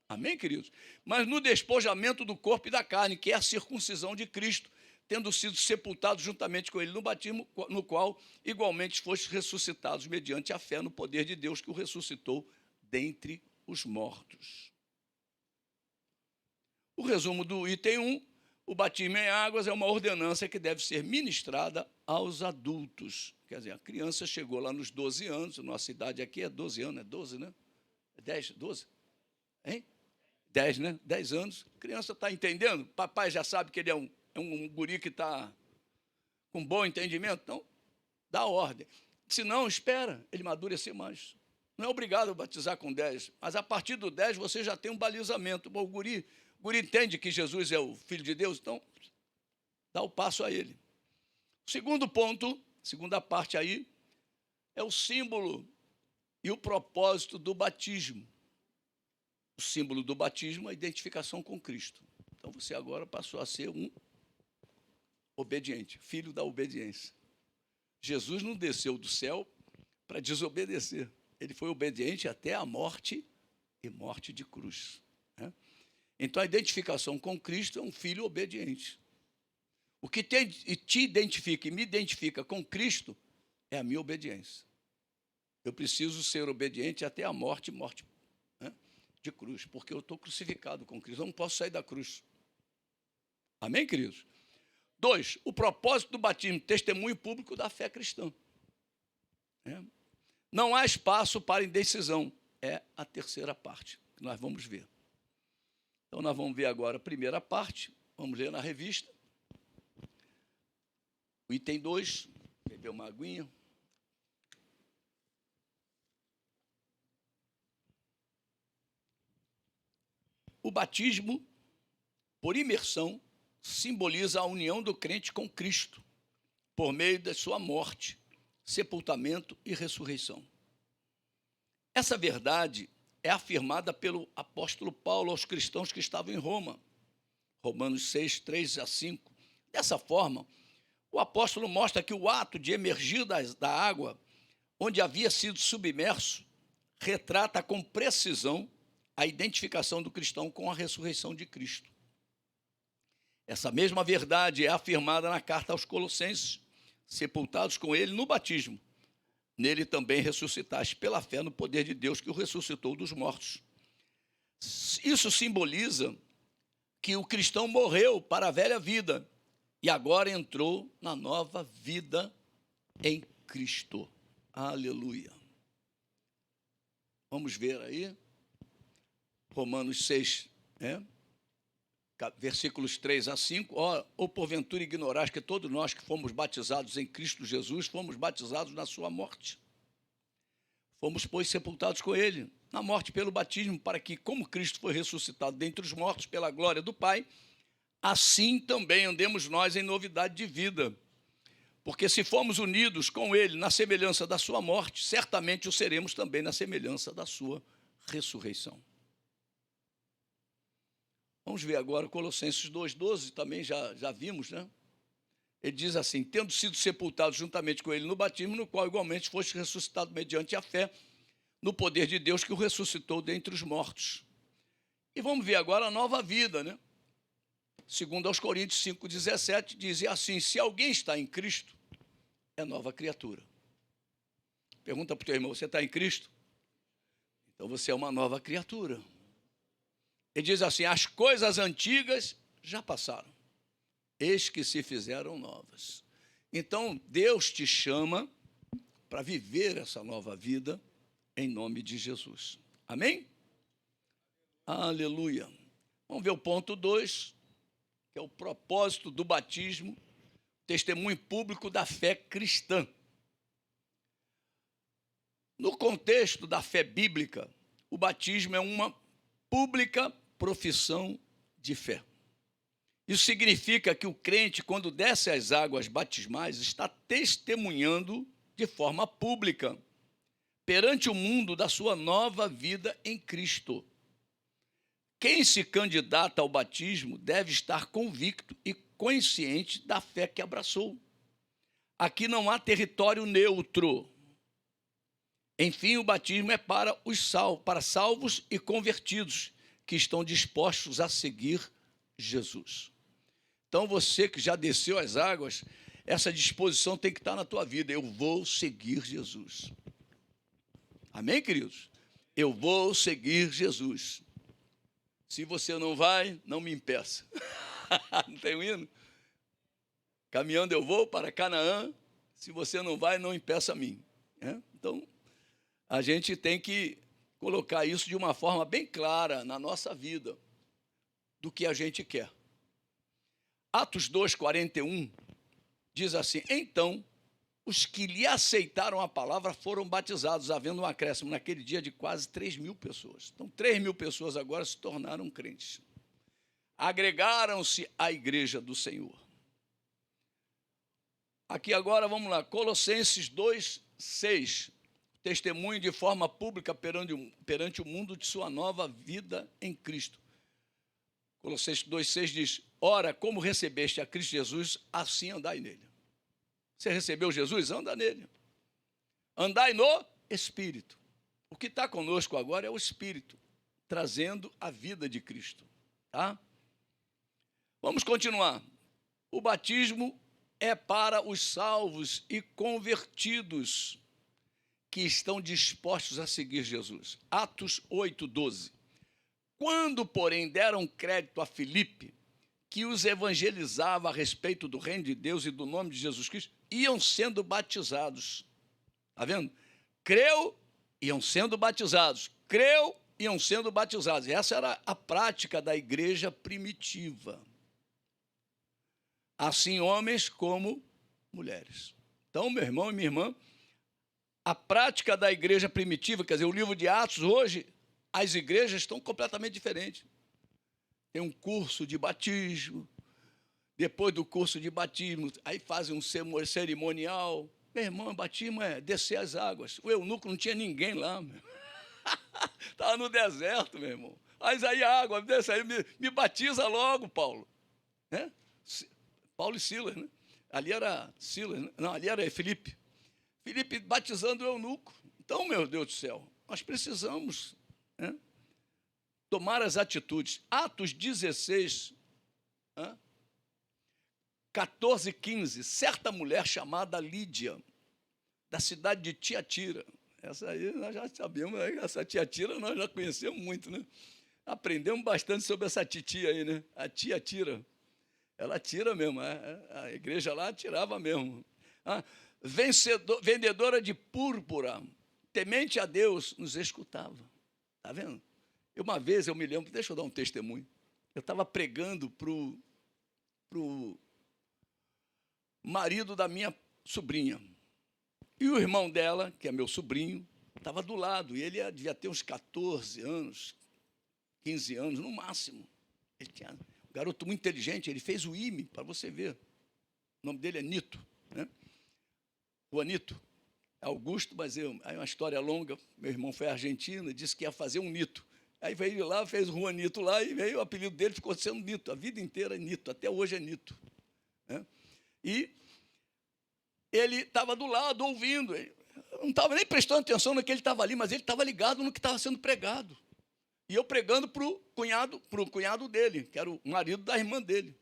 Amém, queridos? Mas no despojamento do corpo e da carne, que é a circuncisão de Cristo, tendo sido sepultados juntamente com ele no batismo, no qual igualmente foste ressuscitados mediante a fé no poder de Deus que o ressuscitou dentre os mortos. O resumo do item 1, o batismo em águas é uma ordenança que deve ser ministrada aos adultos. Quer dizer, a criança chegou lá nos 12 anos, nossa idade aqui é 12 anos, é 12, né? É 10, 12? Hein? 10, né? 10 anos. A criança está entendendo? Papai já sabe que ele é um guri que está com bom entendimento, então dá ordem. Se não, espera ele amadurecer mais. Não é obrigado a batizar com 10, mas a partir do 10 você já tem um balizamento. Bom, o guri entende que Jesus é o Filho de Deus, então dá o passo a ele. O segundo ponto, segunda parte aí, é o símbolo e o propósito do batismo. O símbolo do batismo é a identificação com Cristo. Então, você agora passou a ser um obediente, filho da obediência. Jesus não desceu do céu para desobedecer. Ele foi obediente até a morte e morte de cruz. Né? Então, a identificação com Cristo é um filho obediente. O que te identifica e me identifica com Cristo é a minha obediência. Eu preciso ser obediente até a morte de cruz, porque eu estou crucificado com Cristo, eu não posso sair da cruz. Amém, queridos? 2, o propósito do batismo, testemunho público da fé cristã. Não há espaço para indecisão, é a terceira parte, que nós vamos ver. Então, nós vamos ver agora a primeira parte, vamos ler na revista. O item 2, beber uma aguinha. o batismo por imersão simboliza a união do crente com Cristo, por meio da sua morte, sepultamento e ressurreição. Essa verdade é afirmada pelo apóstolo Paulo aos cristãos que estavam em Roma, Romanos 6, 3 a 5. Dessa forma, o apóstolo mostra que o ato de emergir da água, onde havia sido submerso, retrata com precisão a identificação do cristão com a ressurreição de Cristo. Essa mesma verdade é afirmada na carta aos Colossenses, sepultados com ele no batismo. Nele também ressuscitaste pela fé no poder de Deus que o ressuscitou dos mortos. Isso simboliza que o cristão morreu para a velha vida e agora entrou na nova vida em Cristo. Aleluia. Vamos ver aí, Romanos 6, versículos 3 a 5. Ou porventura ignorais que todos nós que fomos batizados em Cristo Jesus, fomos batizados na sua morte. Fomos, pois, sepultados com ele, na morte pelo batismo, para que, como Cristo foi ressuscitado dentre os mortos pela glória do Pai, assim também andemos nós em novidade de vida. Porque se formos unidos com ele na semelhança da sua morte, certamente o seremos também na semelhança da sua ressurreição. Vamos ver agora Colossenses 2,12, também já vimos, né? Ele diz assim: tendo sido sepultados juntamente com ele no batismo, no qual igualmente foste ressuscitado mediante a fé, no poder de Deus que o ressuscitou dentre os mortos. E vamos ver agora a nova vida, né? Segundo aos Coríntios 5,17, diz assim: se alguém está em Cristo, é nova criatura. Pergunta para o teu irmão: você está em Cristo? Então você é uma nova criatura. Ele diz assim: as coisas antigas já passaram, eis que se fizeram novas. Então Deus te chama para viver essa nova vida em nome de Jesus. Amém? Aleluia. Vamos ver o ponto 2, que é o propósito do batismo, testemunho público da fé cristã. No contexto da fé bíblica, o batismo é uma pública profissão de fé. Isso significa que o crente, quando desce às águas batismais, está testemunhando de forma pública perante o mundo da sua nova vida em Cristo. Quem se candidata ao batismo deve estar convicto e consciente da fé que abraçou. Aqui não há território neutro. Enfim, o batismo é para salvos e convertidos, que estão dispostos a seguir Jesus. Então, você que já desceu as águas, essa disposição tem que estar na tua vida. Eu vou seguir Jesus. Amém, queridos? Eu vou seguir Jesus. Se você não vai, não me impeça. Não tem um hino? Caminhando eu vou para Canaã. Se você não vai, não impeça a mim. Então, a gente tem que colocar isso de uma forma bem clara na nossa vida, do que a gente quer. Atos 2:41 diz assim: então, os que lhe aceitaram a palavra foram batizados, havendo um acréscimo naquele dia de quase 3.000 pessoas. Então, 3.000 pessoas agora se tornaram crentes. Agregaram-se à igreja do Senhor. Aqui agora, vamos lá, Colossenses 2:6. Testemunho de forma pública perante o mundo de sua nova vida em Cristo. Colossenses 2,6 diz: ora, como recebeste a Cristo Jesus, assim andai nele. Você recebeu Jesus? Anda nele. Andai no Espírito. O que está conosco agora é o Espírito, trazendo a vida de Cristo. Tá? Vamos continuar. O batismo é para os salvos e convertidos que estão dispostos a seguir Jesus. Atos 8:12. Quando, porém, deram crédito a Filipe, que os evangelizava a respeito do reino de Deus e do nome de Jesus Cristo, iam sendo batizados. Está vendo? Creu, iam sendo batizados. Creu, iam sendo batizados. E essa era a prática da igreja primitiva. Assim, homens como mulheres. Então, meu irmão e minha irmã, a prática da igreja primitiva, quer dizer, o livro de Atos, hoje, as igrejas estão completamente diferentes. tem um curso de batismo. Depois do curso de batismo, aí fazem um cerimonial. Meu irmão, batismo é descer as águas. O eunuco não tinha ninguém lá, estava no deserto, meu irmão. Mas aí a água, desce aí, me batiza logo, Paulo. Né? Paulo e Silas, né? Ali era Silas, né? Não, ali era Filipe. Filipe batizando o eunuco. Então, meu Deus do céu, nós precisamos, né, tomar as atitudes. Atos 16, 14 e 15, certa mulher chamada Lídia, da cidade de Tiatira. Essa aí nós já sabemos, né? Essa Tiatira nós já conhecemos muito, né? Aprendemos bastante sobre essa titia aí, né? A Tiatira. Ela tira mesmo, a igreja lá tirava mesmo. Vendedora de púrpura, temente a Deus, nos escutava. Está vendo? Uma vez eu me lembro, deixa eu dar um testemunho. Eu estava pregando para o marido da minha sobrinha. E o irmão dela, que é meu sobrinho, estava do lado. E ele devia ter uns 14 anos, 15 anos, no máximo. Ele tinha um garoto muito inteligente, ele fez o IME, para você ver. O nome dele é Nito, né? O Anito. Augusto, mas aí uma história longa. Meu irmão foi à Argentina, disse que ia fazer um Nito. Aí veio lá, fez o Juanito lá, e veio o apelido dele, ficou sendo Nito. A vida inteira é Nito, até hoje é Nito. Né? E ele estava do lado, ouvindo. Ele não estava nem prestando atenção no que ele estava ali, mas ele estava ligado no que estava sendo pregado. E eu pregando para o cunhado dele, que era o marido da irmã dele,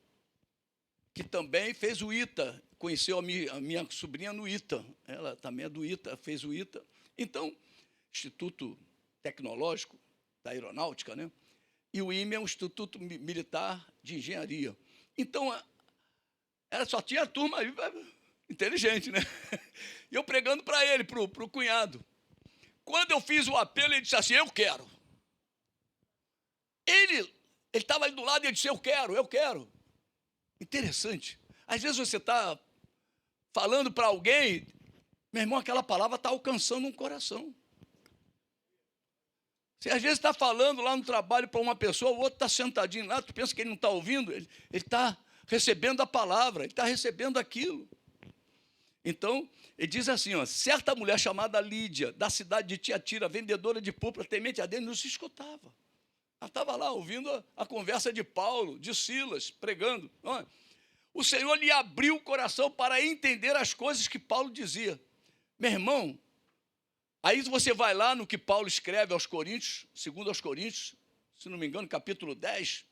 que também fez o ITA, conheceu a minha sobrinha no ITA. Ela também é do ITA, fez o ITA. Então, Instituto Tecnológico da Aeronáutica, né? E o IME é um Instituto Militar de Engenharia. Então, só tinha a turma aí, inteligente, né? E eu pregando para ele, para o cunhado. Quando eu fiz o apelo, ele disse assim, eu quero. Ele estava ali do lado e ele disse, eu quero. Interessante. Às vezes você está falando para alguém, meu irmão, aquela palavra está alcançando um coração. Você às vezes está falando lá no trabalho para uma pessoa, o outro está sentadinho lá, tu pensa que ele não está ouvindo, ele está recebendo a palavra, ele está recebendo aquilo. Então, ele diz assim, certa mulher chamada Lídia, da cidade de Tiatira, vendedora de púrpura, temente a Deus, não se escutava. Ela estava lá ouvindo a conversa de Paulo, de Silas, pregando. O Senhor lhe abriu o coração para entender as coisas que Paulo dizia. Meu irmão, aí você vai lá no que Paulo escreve aos Coríntios, segundo aos Coríntios, se não me engano, capítulo 10,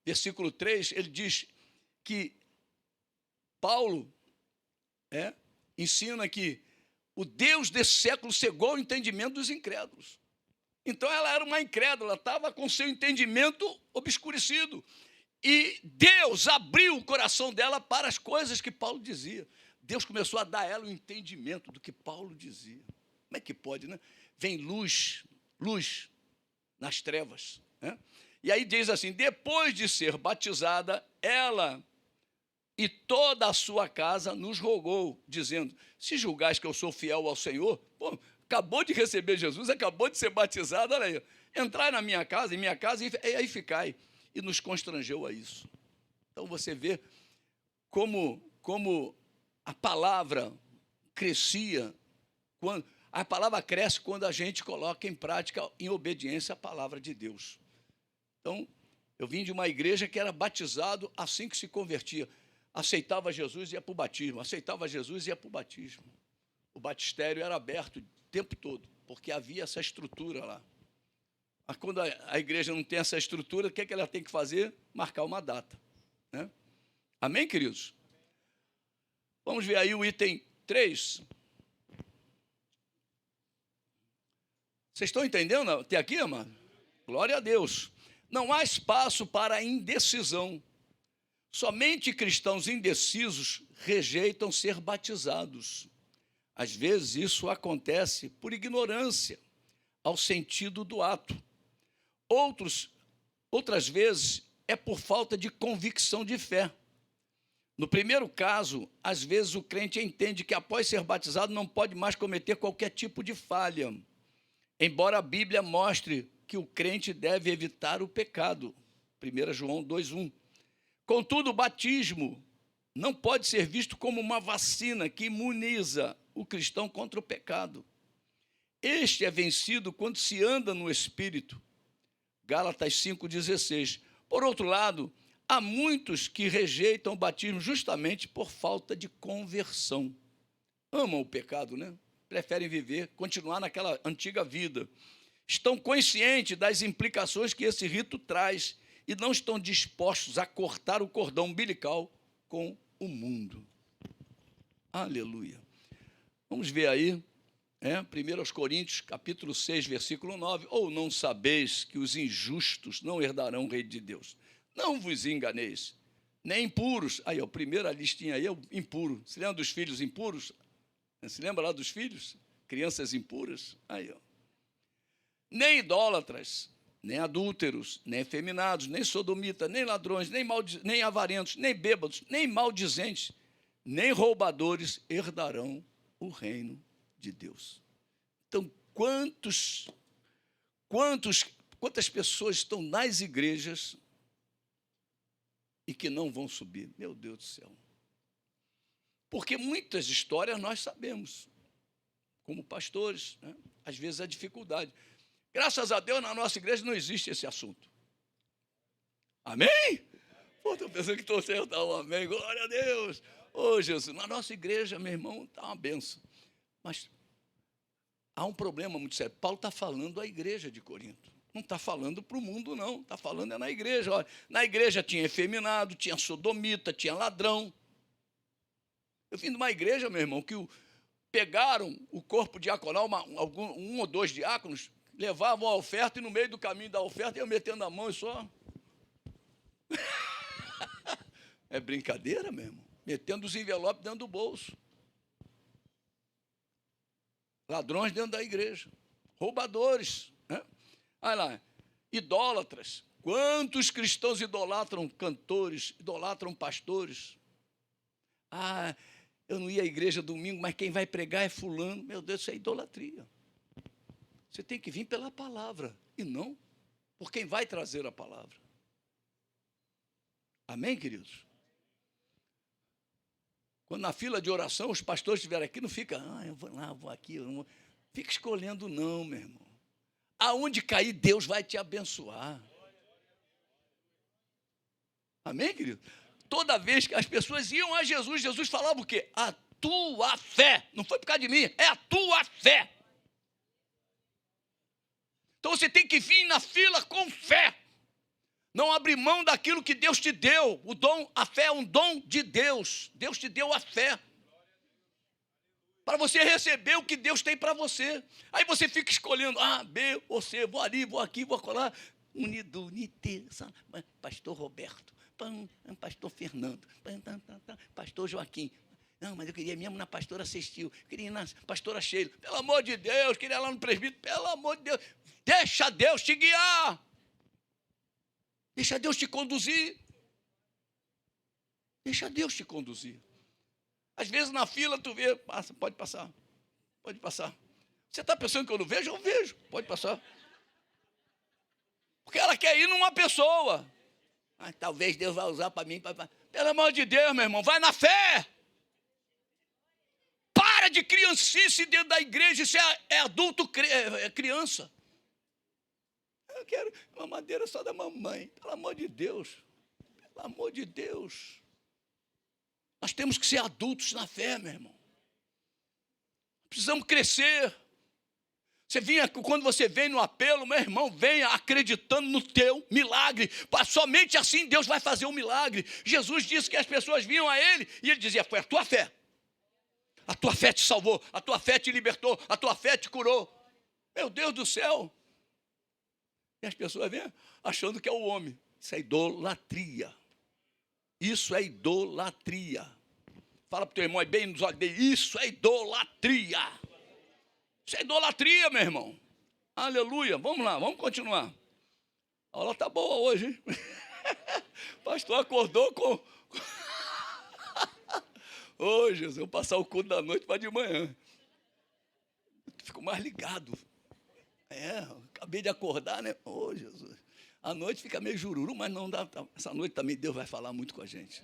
versículo 3, ele diz que Paulo ensina que o Deus desse século cegou o entendimento dos incrédulos. Então, ela era uma incrédula, ela estava com seu entendimento obscurecido. E Deus abriu o coração dela para as coisas que Paulo dizia. Deus começou a dar a ela o entendimento do que Paulo dizia. Como é que pode, né? Vem luz nas trevas. Né? E aí diz assim, depois de ser batizada, ela e toda a sua casa nos rogou, dizendo, se julgais que eu sou fiel ao Senhor, acabou de receber Jesus, acabou de ser batizado, olha aí, entrai na minha casa, em minha casa, e aí ficai. E nos constrangeu a isso. Então, você vê como a palavra crescia, a palavra cresce quando a gente coloca em prática, em obediência à palavra de Deus. Então, eu vim de uma igreja que era batizado assim que se convertia. Aceitava Jesus e ia para o batismo, aceitava Jesus e ia para o batismo. O batistério era aberto o tempo todo, porque havia essa estrutura lá. Mas quando a igreja não tem essa estrutura, o que é que ela tem que fazer? Marcar uma data. Né? Amém, queridos? Vamos ver aí o item 3. Vocês estão entendendo até aqui, amado? Glória a Deus. Não há espaço para indecisão. Somente cristãos indecisos rejeitam ser batizados. Às vezes isso acontece por ignorância ao sentido do ato. Outras vezes é por falta de convicção de fé. No primeiro caso, às vezes o crente entende que após ser batizado não pode mais cometer qualquer tipo de falha, embora a Bíblia mostre que o crente deve evitar o pecado. 1 João 2,1. Contudo, o batismo não pode ser visto como uma vacina que imuniza o cristão contra o pecado. Este é vencido quando se anda no Espírito. Gálatas 5,16. Por outro lado, há muitos que rejeitam o batismo justamente por falta de conversão. Amam o pecado, né? Preferem viver, continuar naquela antiga vida. Estão conscientes das implicações que esse rito traz e não estão dispostos a cortar o cordão umbilical com o mundo. Aleluia. Vamos ver aí, 1 Coríntios, capítulo 6, versículo 9. Ou não sabeis que os injustos não herdarão o reino de Deus? Não vos enganeis, nem impuros. Aí, a primeira listinha aí é o impuro. Se lembra dos filhos impuros? Se lembra lá dos filhos? Crianças impuras? Aí, ó. Nem idólatras, nem adúlteros, nem efeminados, nem sodomitas, nem ladrões, nem avarentos, nem bêbados, nem maldizentes, nem roubadores herdarão o reino de Deus. Então, quantas pessoas estão nas igrejas e que não vão subir? Meu Deus do céu. Porque muitas histórias nós sabemos, como pastores, né? Às vezes a dificuldade. Graças a Deus, na nossa igreja não existe esse assunto. Amém? Estou pensando que estou certo, dar um amém. Glória a Deus. Ô, Jesus, na nossa igreja, meu irmão, está uma benção. Mas há um problema muito sério. Paulo está falando à igreja de Corinto. Não está falando para o mundo, não. Está falando na igreja. Olha, na igreja tinha efeminado, tinha sodomita, tinha ladrão. Eu vim de uma igreja, meu irmão, que pegaram o corpo diaconal, um ou dois diáconos, levavam a oferta e no meio do caminho da oferta iam metendo a mão e só... É brincadeira mesmo. Metendo os envelopes dentro do bolso. Ladrões dentro da igreja. Roubadores. Né? Olha lá, idólatras. Quantos cristãos idolatram cantores, idolatram pastores? Ah, eu não ia à igreja domingo, mas quem vai pregar é fulano. Meu Deus, isso é idolatria. Você tem que vir pela palavra e não por quem vai trazer a palavra. Amém, queridos? Quando na fila de oração os pastores estiverem aqui, não fica, eu vou lá, vou aqui, eu não vou. Fica escolhendo não, meu irmão. Aonde cair, Deus vai te abençoar. Amém, querido? Toda vez que as pessoas iam a Jesus, Jesus falava o quê? A tua fé. Não foi por causa de mim, é a tua fé. Então você tem que vir na fila com fé. Não abrir mão daquilo que Deus te deu. O dom, a fé é um dom de Deus. Deus te deu a fé. Para você receber o que Deus tem para você. Aí você fica escolhendo A, B ou C. Vou ali, vou aqui, vou colar. Unido, pastor Roberto, pastor Fernando, pastor Joaquim. Não, mas eu queria mesmo na pastora Cestil, queria ir na pastora Sheila. Pelo amor de Deus, queria ir lá no presbítero. Pelo amor de Deus, deixa Deus te guiar. Deixa Deus te conduzir. Deixa Deus te conduzir. Às vezes na fila tu vê, passa, pode passar. Pode passar. Você está pensando que eu não vejo? Eu vejo, pode passar. Porque ela quer ir numa pessoa. Mas talvez Deus vai usar para mim. Pelo amor de Deus, meu irmão, vai na fé. Para de criancice dentro da igreja, isso é adulto, é criança. Eu quero uma madeira só da mamãe. Pelo amor de Deus. Pelo amor de Deus. Nós temos que ser adultos na fé, meu irmão. Precisamos crescer. Quando você vem no apelo, meu irmão, venha acreditando no teu milagre. Somente assim Deus vai fazer um milagre. Jesus disse que as pessoas vinham a Ele e Ele dizia, foi a tua fé. A tua fé te salvou, a tua fé te libertou, a tua fé te curou. Meu Deus do céu. E as pessoas vêm achando que é o homem. Isso é idolatria. Isso é idolatria. Fala para o teu irmão, bem nos olhos dele, isso é idolatria. Isso é idolatria, meu irmão. Aleluia. Vamos lá, vamos continuar. A aula está boa hoje, hein? O pastor acordou com... Ô, Jesus, eu vou passar o culto da noite para de manhã. Fico mais ligado. Acabei de acordar, né? Ô, Jesus. A noite fica meio jururu, mas não dá. Essa noite também Deus vai falar muito com a gente.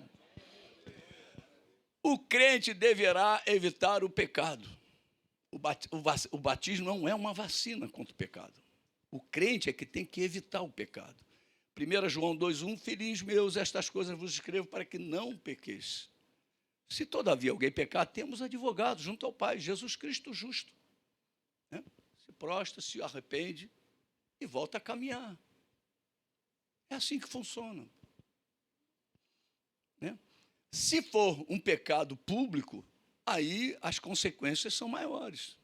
O crente deverá evitar o pecado. O batismo não é uma vacina contra o pecado. O crente é que tem que evitar o pecado. 1 João 2,1, filhinhos meus, estas coisas vos escrevo para que não pequeis. Se todavia alguém pecar, temos advogado junto ao Pai, Jesus Cristo justo. Se prostra, se arrepende e volta a caminhar. É assim que funciona. Se for um pecado público, aí as consequências são maiores.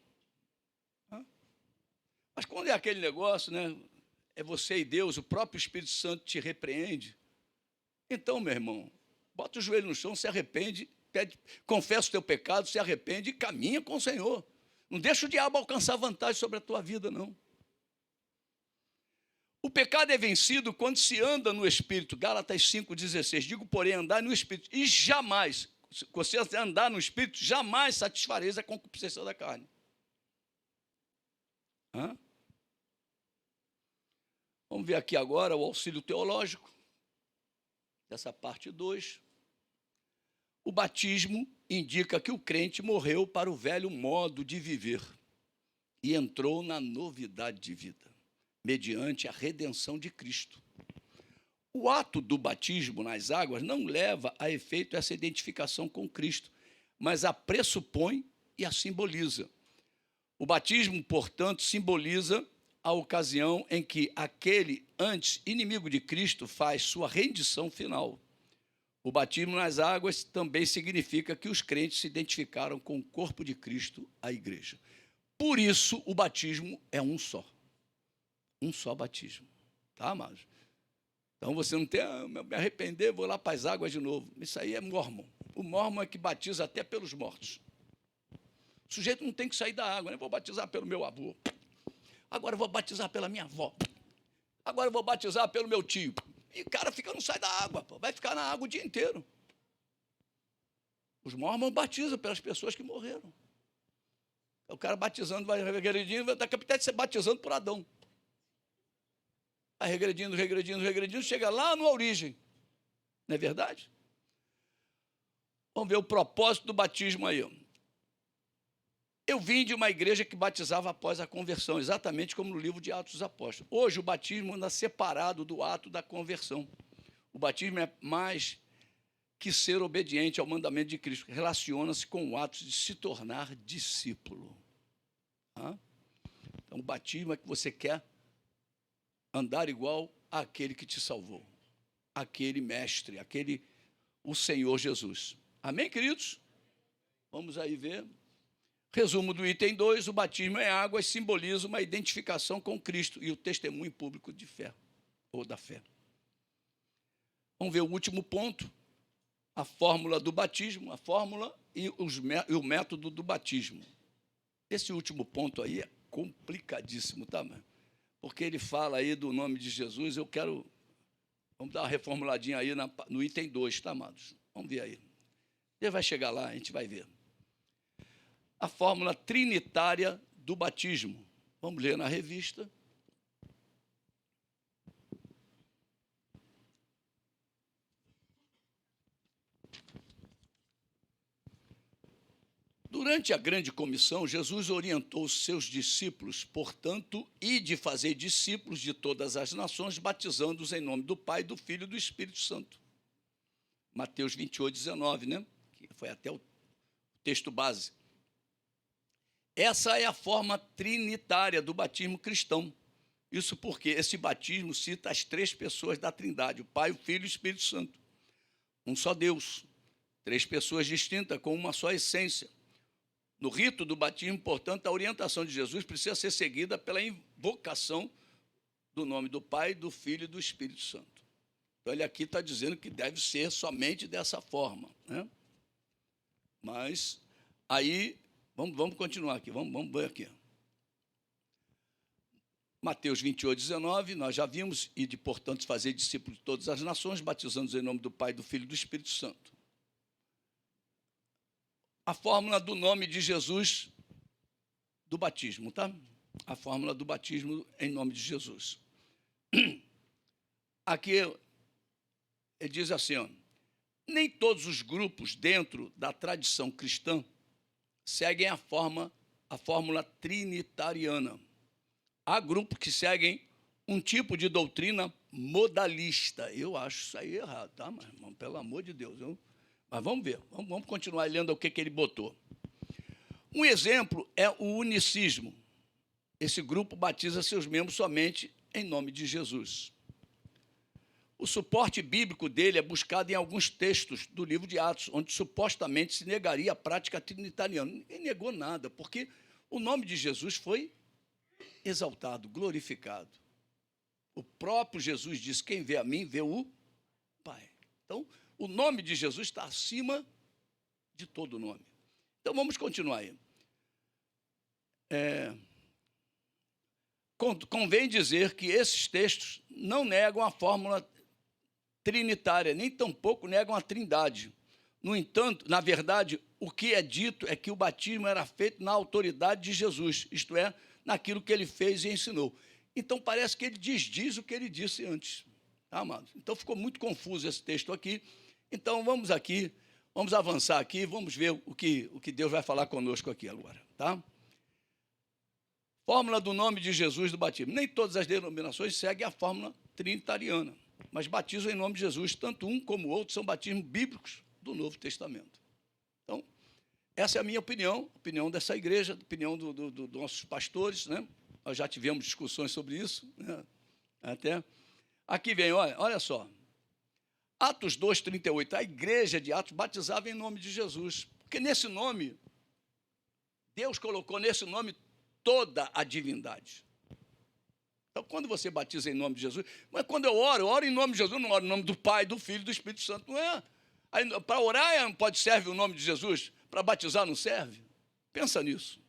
Mas quando é aquele negócio, é você e Deus, o próprio Espírito Santo te repreende. Então, meu irmão, bota o joelho no chão, se arrepende, confessa o teu pecado, se arrepende e caminha com o Senhor. Não deixa o diabo alcançar vantagem sobre a tua vida, não. O pecado é vencido quando se anda no Espírito. Gálatas 5,16. Digo, porém, andar no Espírito. E jamais, se você andar no Espírito, jamais satisfareis a concupiscência da carne. Vamos ver aqui agora o auxílio teológico, dessa parte 2. O batismo indica que o crente morreu para o velho modo de viver e entrou na novidade de vida, mediante a redenção de Cristo. O ato do batismo nas águas não leva a efeito essa identificação com Cristo, mas a pressupõe e a simboliza. O batismo, portanto, simboliza a ocasião em que aquele antes inimigo de Cristo faz sua rendição final. O batismo nas águas também significa que os crentes se identificaram com o corpo de Cristo, a igreja. Por isso, o batismo é um só. Um só batismo. Tá, amados? Então, você não tem, me arrepender, vou lá para as águas de novo. Isso aí é mórmon. O mórmon é que batiza até pelos mortos. O sujeito não tem que sair da água, né? Vou batizar pelo meu avô. Agora eu vou batizar pela minha avó. Agora eu vou batizar pelo meu tio. E o cara não sai da água, pô. Vai ficar na água o dia inteiro. Os mormons batizam pelas pessoas que morreram. O cara batizando, vai regredindo, daqui a pouco até ser batizando por Adão. Vai regredindo, chega lá na origem. Não é verdade? Vamos ver o propósito do batismo aí. Eu vim de uma igreja que batizava após a conversão, exatamente como no livro de Atos dos Apóstolos. Hoje o batismo anda separado do ato da conversão. O batismo é mais que ser obediente ao mandamento de Cristo, relaciona-se com o ato de se tornar discípulo. Então, o batismo é que você quer andar igual àquele que te salvou, aquele mestre, o Senhor Jesus. Amém, queridos? Vamos aí ver. Resumo do item 2, o batismo em águas simboliza uma identificação com Cristo e o testemunho público de fé, ou da fé. Vamos ver o último ponto, a fórmula do batismo, a fórmula e o método do batismo. Esse último ponto aí é complicadíssimo, tá? Porque ele fala aí do nome de Jesus, vamos dar uma reformuladinha aí no item 2, tá, amados? Vamos ver aí. Ele vai chegar lá, a gente vai ver. A fórmula trinitária do batismo. Vamos ler na revista. Durante a grande comissão, Jesus orientou os seus discípulos, portanto, de fazer discípulos de todas as nações, batizando-os em nome do Pai, do Filho e do Espírito Santo. Mateus 28, 19, né? Que foi até o texto base. Essa é a forma trinitária do batismo cristão. Isso porque esse batismo cita as 3 pessoas da Trindade, o Pai, o Filho e o Espírito Santo. Um só Deus, 3 pessoas distintas com uma só essência. No rito do batismo, portanto, a orientação de Jesus precisa ser seguida pela invocação do nome do Pai, do Filho e do Espírito Santo. Então, ele aqui está dizendo que deve ser somente dessa forma, né? Mas, aí, vamos continuar aqui, vamos ver aqui. Mateus 28, 19, nós já vimos, portanto, fazer discípulos de todas as nações, batizando-os em nome do Pai, do Filho e do Espírito Santo. A fórmula do nome de Jesus do batismo, tá? A fórmula do batismo em nome de Jesus. aqui ele diz assim, ó, nem todos os grupos dentro da tradição cristã seguem a fórmula trinitariana. Há grupos que seguem um tipo de doutrina modalista. Eu acho isso aí errado, tá? Mas, irmão, pelo amor de Deus. Mas vamos ver, vamos continuar lendo o que ele botou. Um exemplo é o unicismo. Esse grupo batiza seus membros somente em nome de Jesus. O suporte bíblico dele é buscado em alguns textos do livro de Atos, onde supostamente se negaria a prática trinitariana. Ninguém negou nada, porque o nome de Jesus foi exaltado, glorificado. O próprio Jesus disse, quem vê a mim, vê o Pai. Então, o nome de Jesus está acima de todo nome. Então, vamos continuar aí. Convém dizer que esses textos não negam a fórmula trinitária, nem tampouco negam a trindade. No entanto, na verdade, o que é dito é que o batismo era feito na autoridade de Jesus, isto é, naquilo que ele fez e ensinou. Então, parece que ele desdiz o que ele disse antes. Tá, amados? Então, ficou muito confuso esse texto aqui. Então, vamos avançar aqui, vamos ver o que Deus vai falar conosco aqui agora. Tá? Fórmula do nome de Jesus do batismo. Nem todas as denominações seguem a fórmula trinitariana, mas batizam em nome de Jesus. Tanto um como o outro são batismos bíblicos do Novo Testamento. Então, essa é a minha opinião, a opinião dessa igreja, a opinião dos nossos pastores, né? Nós já tivemos discussões sobre isso, né? Até. Aqui vem, olha só. Atos 2:38, a igreja de Atos batizava em nome de Jesus, porque nesse nome, Deus colocou nesse nome toda a divindade. Então, quando você batiza em nome de Jesus, mas quando eu oro em nome de Jesus, não oro em nome do Pai, do Filho e do Espírito Santo, não é? Para orar não pode servir o nome de Jesus, para batizar não serve? Pensa nisso.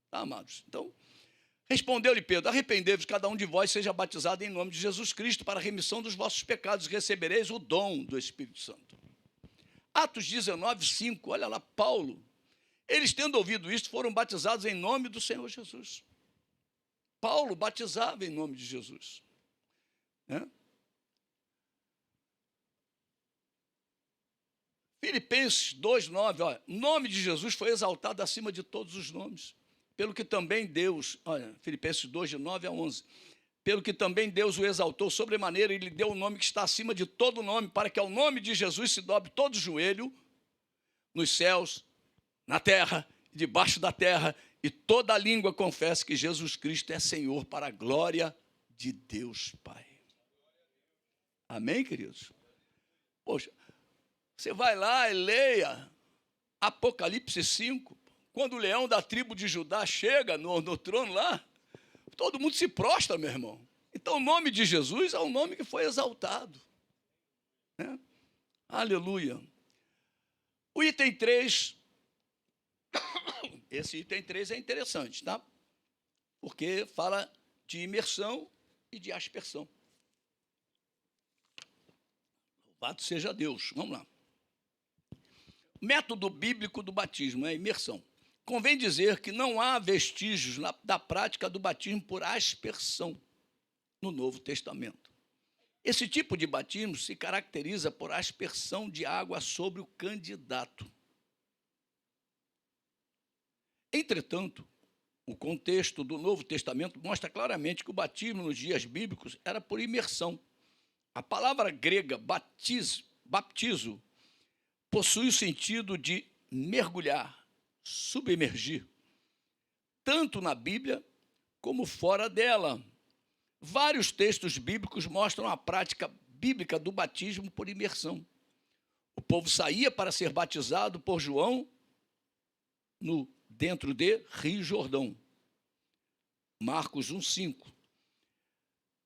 Tá, amados? Então, respondeu-lhe Pedro, arrependei-vos, cada um de vós seja batizado em nome de Jesus Cristo para a remissão dos vossos pecados, recebereis o dom do Espírito Santo. Atos 19:5, olha lá, Paulo. Eles, tendo ouvido isto, foram batizados em nome do Senhor Jesus. Paulo batizava em nome de Jesus. Né? Filipenses 2:9, olha, o nome de Jesus foi exaltado acima de todos os nomes, pelo que também Deus, olha, Filipenses 2:9-11, pelo que também Deus o exaltou sobremaneira e lhe deu o nome que está acima de todo nome, para que ao nome de Jesus se dobre todo joelho, nos céus, na terra, debaixo da terra, e toda a língua confesse que Jesus Cristo é Senhor, para a glória de Deus Pai. Amém, queridos? Poxa, você vai lá e leia Apocalipse 5, quando o leão da tribo de Judá chega no trono lá, todo mundo se prostra, meu irmão. Então, o nome de Jesus é um nome que foi exaltado. Né? Aleluia. O item 3, esse item 3 é interessante, tá? Porque fala de imersão e de aspersão. Louvado seja Deus. Vamos lá. Método bíblico do batismo é a imersão. Convém dizer que não há vestígios da prática do batismo por aspersão no Novo Testamento. Esse tipo de batismo se caracteriza por aspersão de água sobre o candidato. Entretanto, o contexto do Novo Testamento mostra claramente que o batismo nos dias bíblicos era por imersão. A palavra grega baptizo possui o sentido de mergulhar, submergir, tanto na Bíblia como fora dela. Vários textos bíblicos mostram a prática bíblica do batismo por imersão. O povo saía para ser batizado por João dentro de Rio Jordão. Marcos 1:5.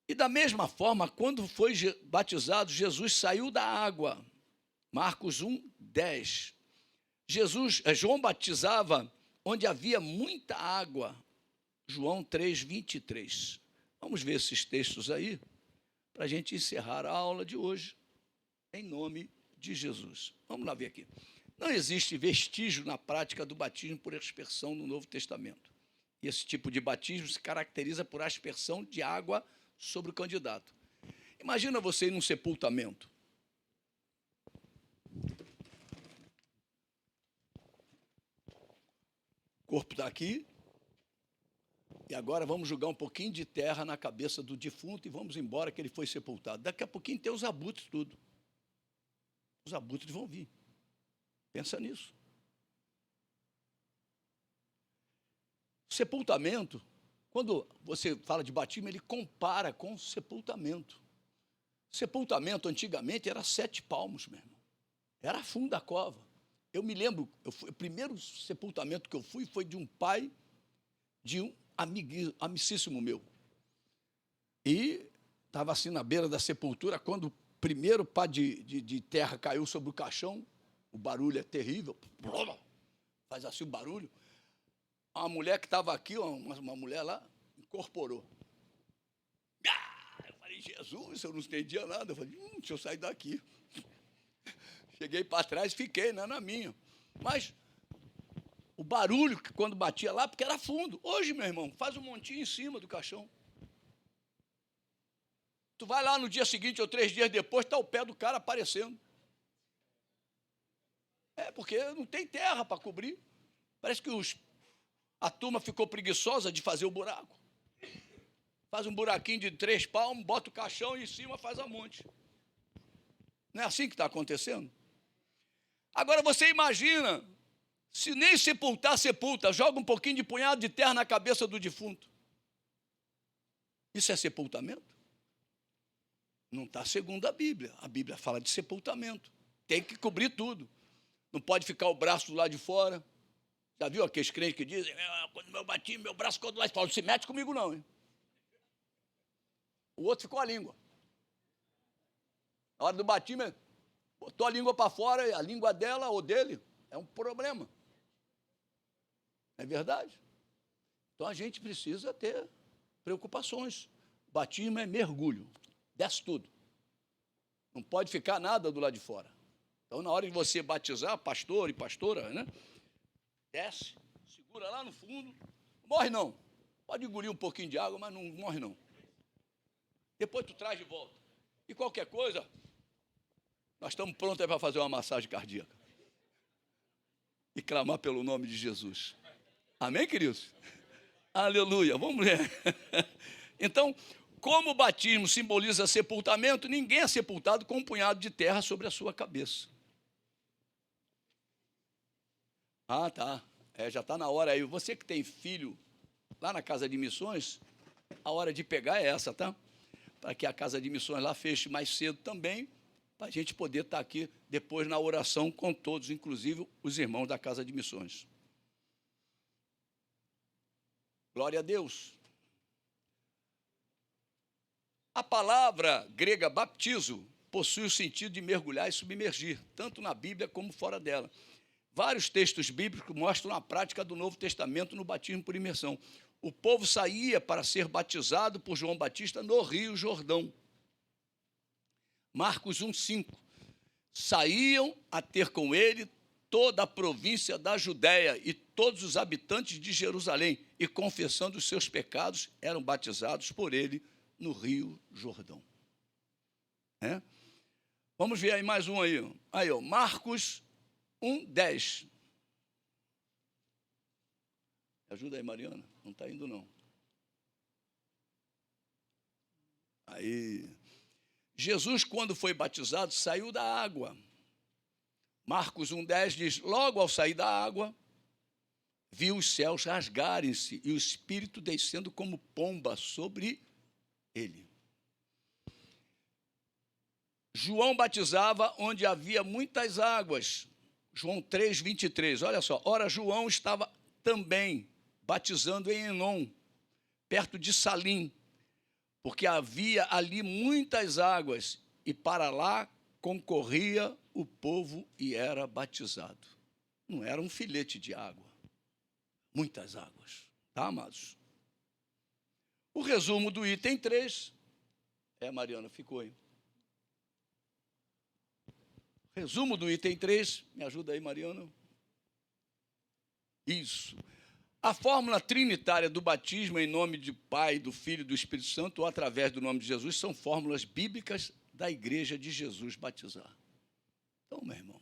E da mesma forma, quando foi batizado, Jesus saiu da água. Marcos 1:10. João batizava onde havia muita água. João 3:23. Vamos ver esses textos aí, para a gente encerrar a aula de hoje, em nome de Jesus. Vamos lá ver aqui. Não existe vestígio na prática do batismo por aspersão no Novo Testamento. E esse tipo de batismo se caracteriza por aspersão de água sobre o candidato. Imagina você ir num sepultamento. O corpo está aqui, e agora vamos jogar um pouquinho de terra na cabeça do defunto e vamos embora que ele foi sepultado. Daqui a pouquinho tem os abutres tudo. Os abutres vão vir. Pensa nisso. Sepultamento, quando você fala de batismo, ele compara com sepultamento. Sepultamento, antigamente, era 7 palmos, meu irmão. Era fundo da cova. Eu me lembro, o primeiro sepultamento que eu fui foi de um pai de um amicíssimo meu. E estava assim na beira da sepultura, quando o primeiro pá de terra caiu sobre o caixão, o barulho é terrível, faz assim o barulho. A mulher que estava aqui, uma mulher lá, incorporou. Eu falei, Jesus, eu não entendia nada. Eu falei, deixa eu sair daqui. Cheguei para trás, fiquei, não é na minha. Mas o barulho que quando batia lá, porque era fundo. Hoje, meu irmão, faz um montinho em cima do caixão. Tu vai lá no dia seguinte ou 3 dias depois, está o pé do cara aparecendo. É, porque não tem terra para cobrir. Parece que a turma ficou preguiçosa de fazer o buraco. Faz um buraquinho de 3 palmos, bota o caixão e em cima faz a monte. Não é assim que está acontecendo? Agora você imagina, se nem sepultar, sepulta, joga um pouquinho de punhado de terra na cabeça do defunto. Isso é sepultamento? Não está segundo a Bíblia. A Bíblia fala de sepultamento. Tem que cobrir tudo. Não pode ficar o braço do lado de fora. Já viu aqueles crentes que dizem, quando eu bati, meu braço ficou do lado de fora. Não se mete comigo não, hein? O outro ficou a língua. Na hora do batimento, botou a língua para fora, e a língua dela ou dele é um problema. É verdade? Então a gente precisa ter preocupações. Batismo é mergulho, desce tudo. Não pode ficar nada do lado de fora. Então, na hora de você batizar, pastor e pastora, né? Desce, segura lá no fundo, não morre não. Pode engolir um pouquinho de água, mas não morre não. Depois tu traz de volta. E qualquer coisa, nós estamos prontos para fazer uma massagem cardíaca. E clamar pelo nome de Jesus. Amém, queridos? Aleluia. Vamos ler. Então, como o batismo simboliza sepultamento, ninguém é sepultado com um punhado de terra sobre a sua cabeça. Ah, tá. Já está na hora aí. Você que tem filho lá na Casa de Missões, a hora de pegar é essa, tá? Para que a Casa de Missões lá feche mais cedo também, para a gente poder estar aqui depois na oração com todos, inclusive os irmãos da Casa de Missões. Glória a Deus. A palavra grega baptizo possui o sentido de mergulhar e submergir, tanto na Bíblia como fora dela. Vários textos bíblicos mostram a prática do Novo Testamento no batismo por imersão. O povo saía para ser batizado por João Batista no Rio Jordão. Marcos 1,5. Saíam a ter com ele toda a província da Judéia e todos os habitantes de Jerusalém, e confessando os seus pecados, eram batizados por ele no Rio Jordão. Vamos ver aí mais um aí. Aí, ó, Marcos 1:10. Ajuda aí, Mariana. Não está indo, não. Aí. Jesus, quando foi batizado, saiu da água. Marcos 1:10 diz, logo ao sair da água, viu os céus rasgarem-se e o Espírito descendo como pomba sobre ele. João batizava onde havia muitas águas. João 3:23, olha só. Ora, João estava também batizando em Enom, perto de Salim, porque havia ali muitas águas, e para lá concorria o povo e era batizado. Não era um filete de água, muitas águas, tá, amados? O resumo do item 3, Mariana, ficou aí. Resumo do item 3, me ajuda aí, Mariana. Isso. A fórmula trinitária do batismo em nome do Pai, do Filho e do Espírito Santo, ou através do nome de Jesus, são fórmulas bíblicas da igreja de Jesus batizar. Então, meu irmão,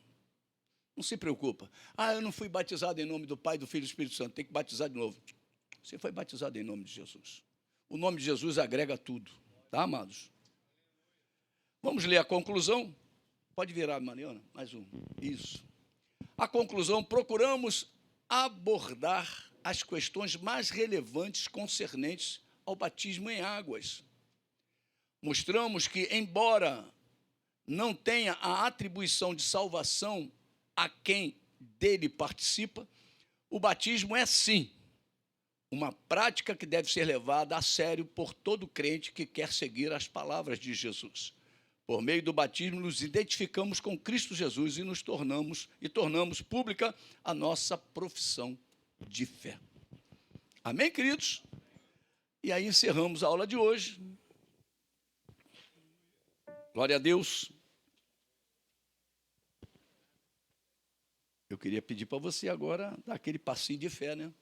não se preocupa. Eu não fui batizado em nome do Pai, do Filho e do Espírito Santo, tem que batizar de novo. Você foi batizado em nome de Jesus. O nome de Jesus agrega tudo, tá, amados? Vamos ler a conclusão? Pode virar, Mariana, mais um. Isso. A conclusão, procuramos abordar as questões mais relevantes concernentes ao batismo em águas. Mostramos que, embora não tenha a atribuição de salvação a quem dele participa, o batismo é, sim, uma prática que deve ser levada a sério por todo crente que quer seguir as palavras de Jesus. Por meio do batismo, nos identificamos com Cristo Jesus e tornamos pública a nossa profissão de fé. Amém, queridos? E aí encerramos a aula de hoje. Glória a Deus. Eu queria pedir para você agora dar aquele passinho de fé, né?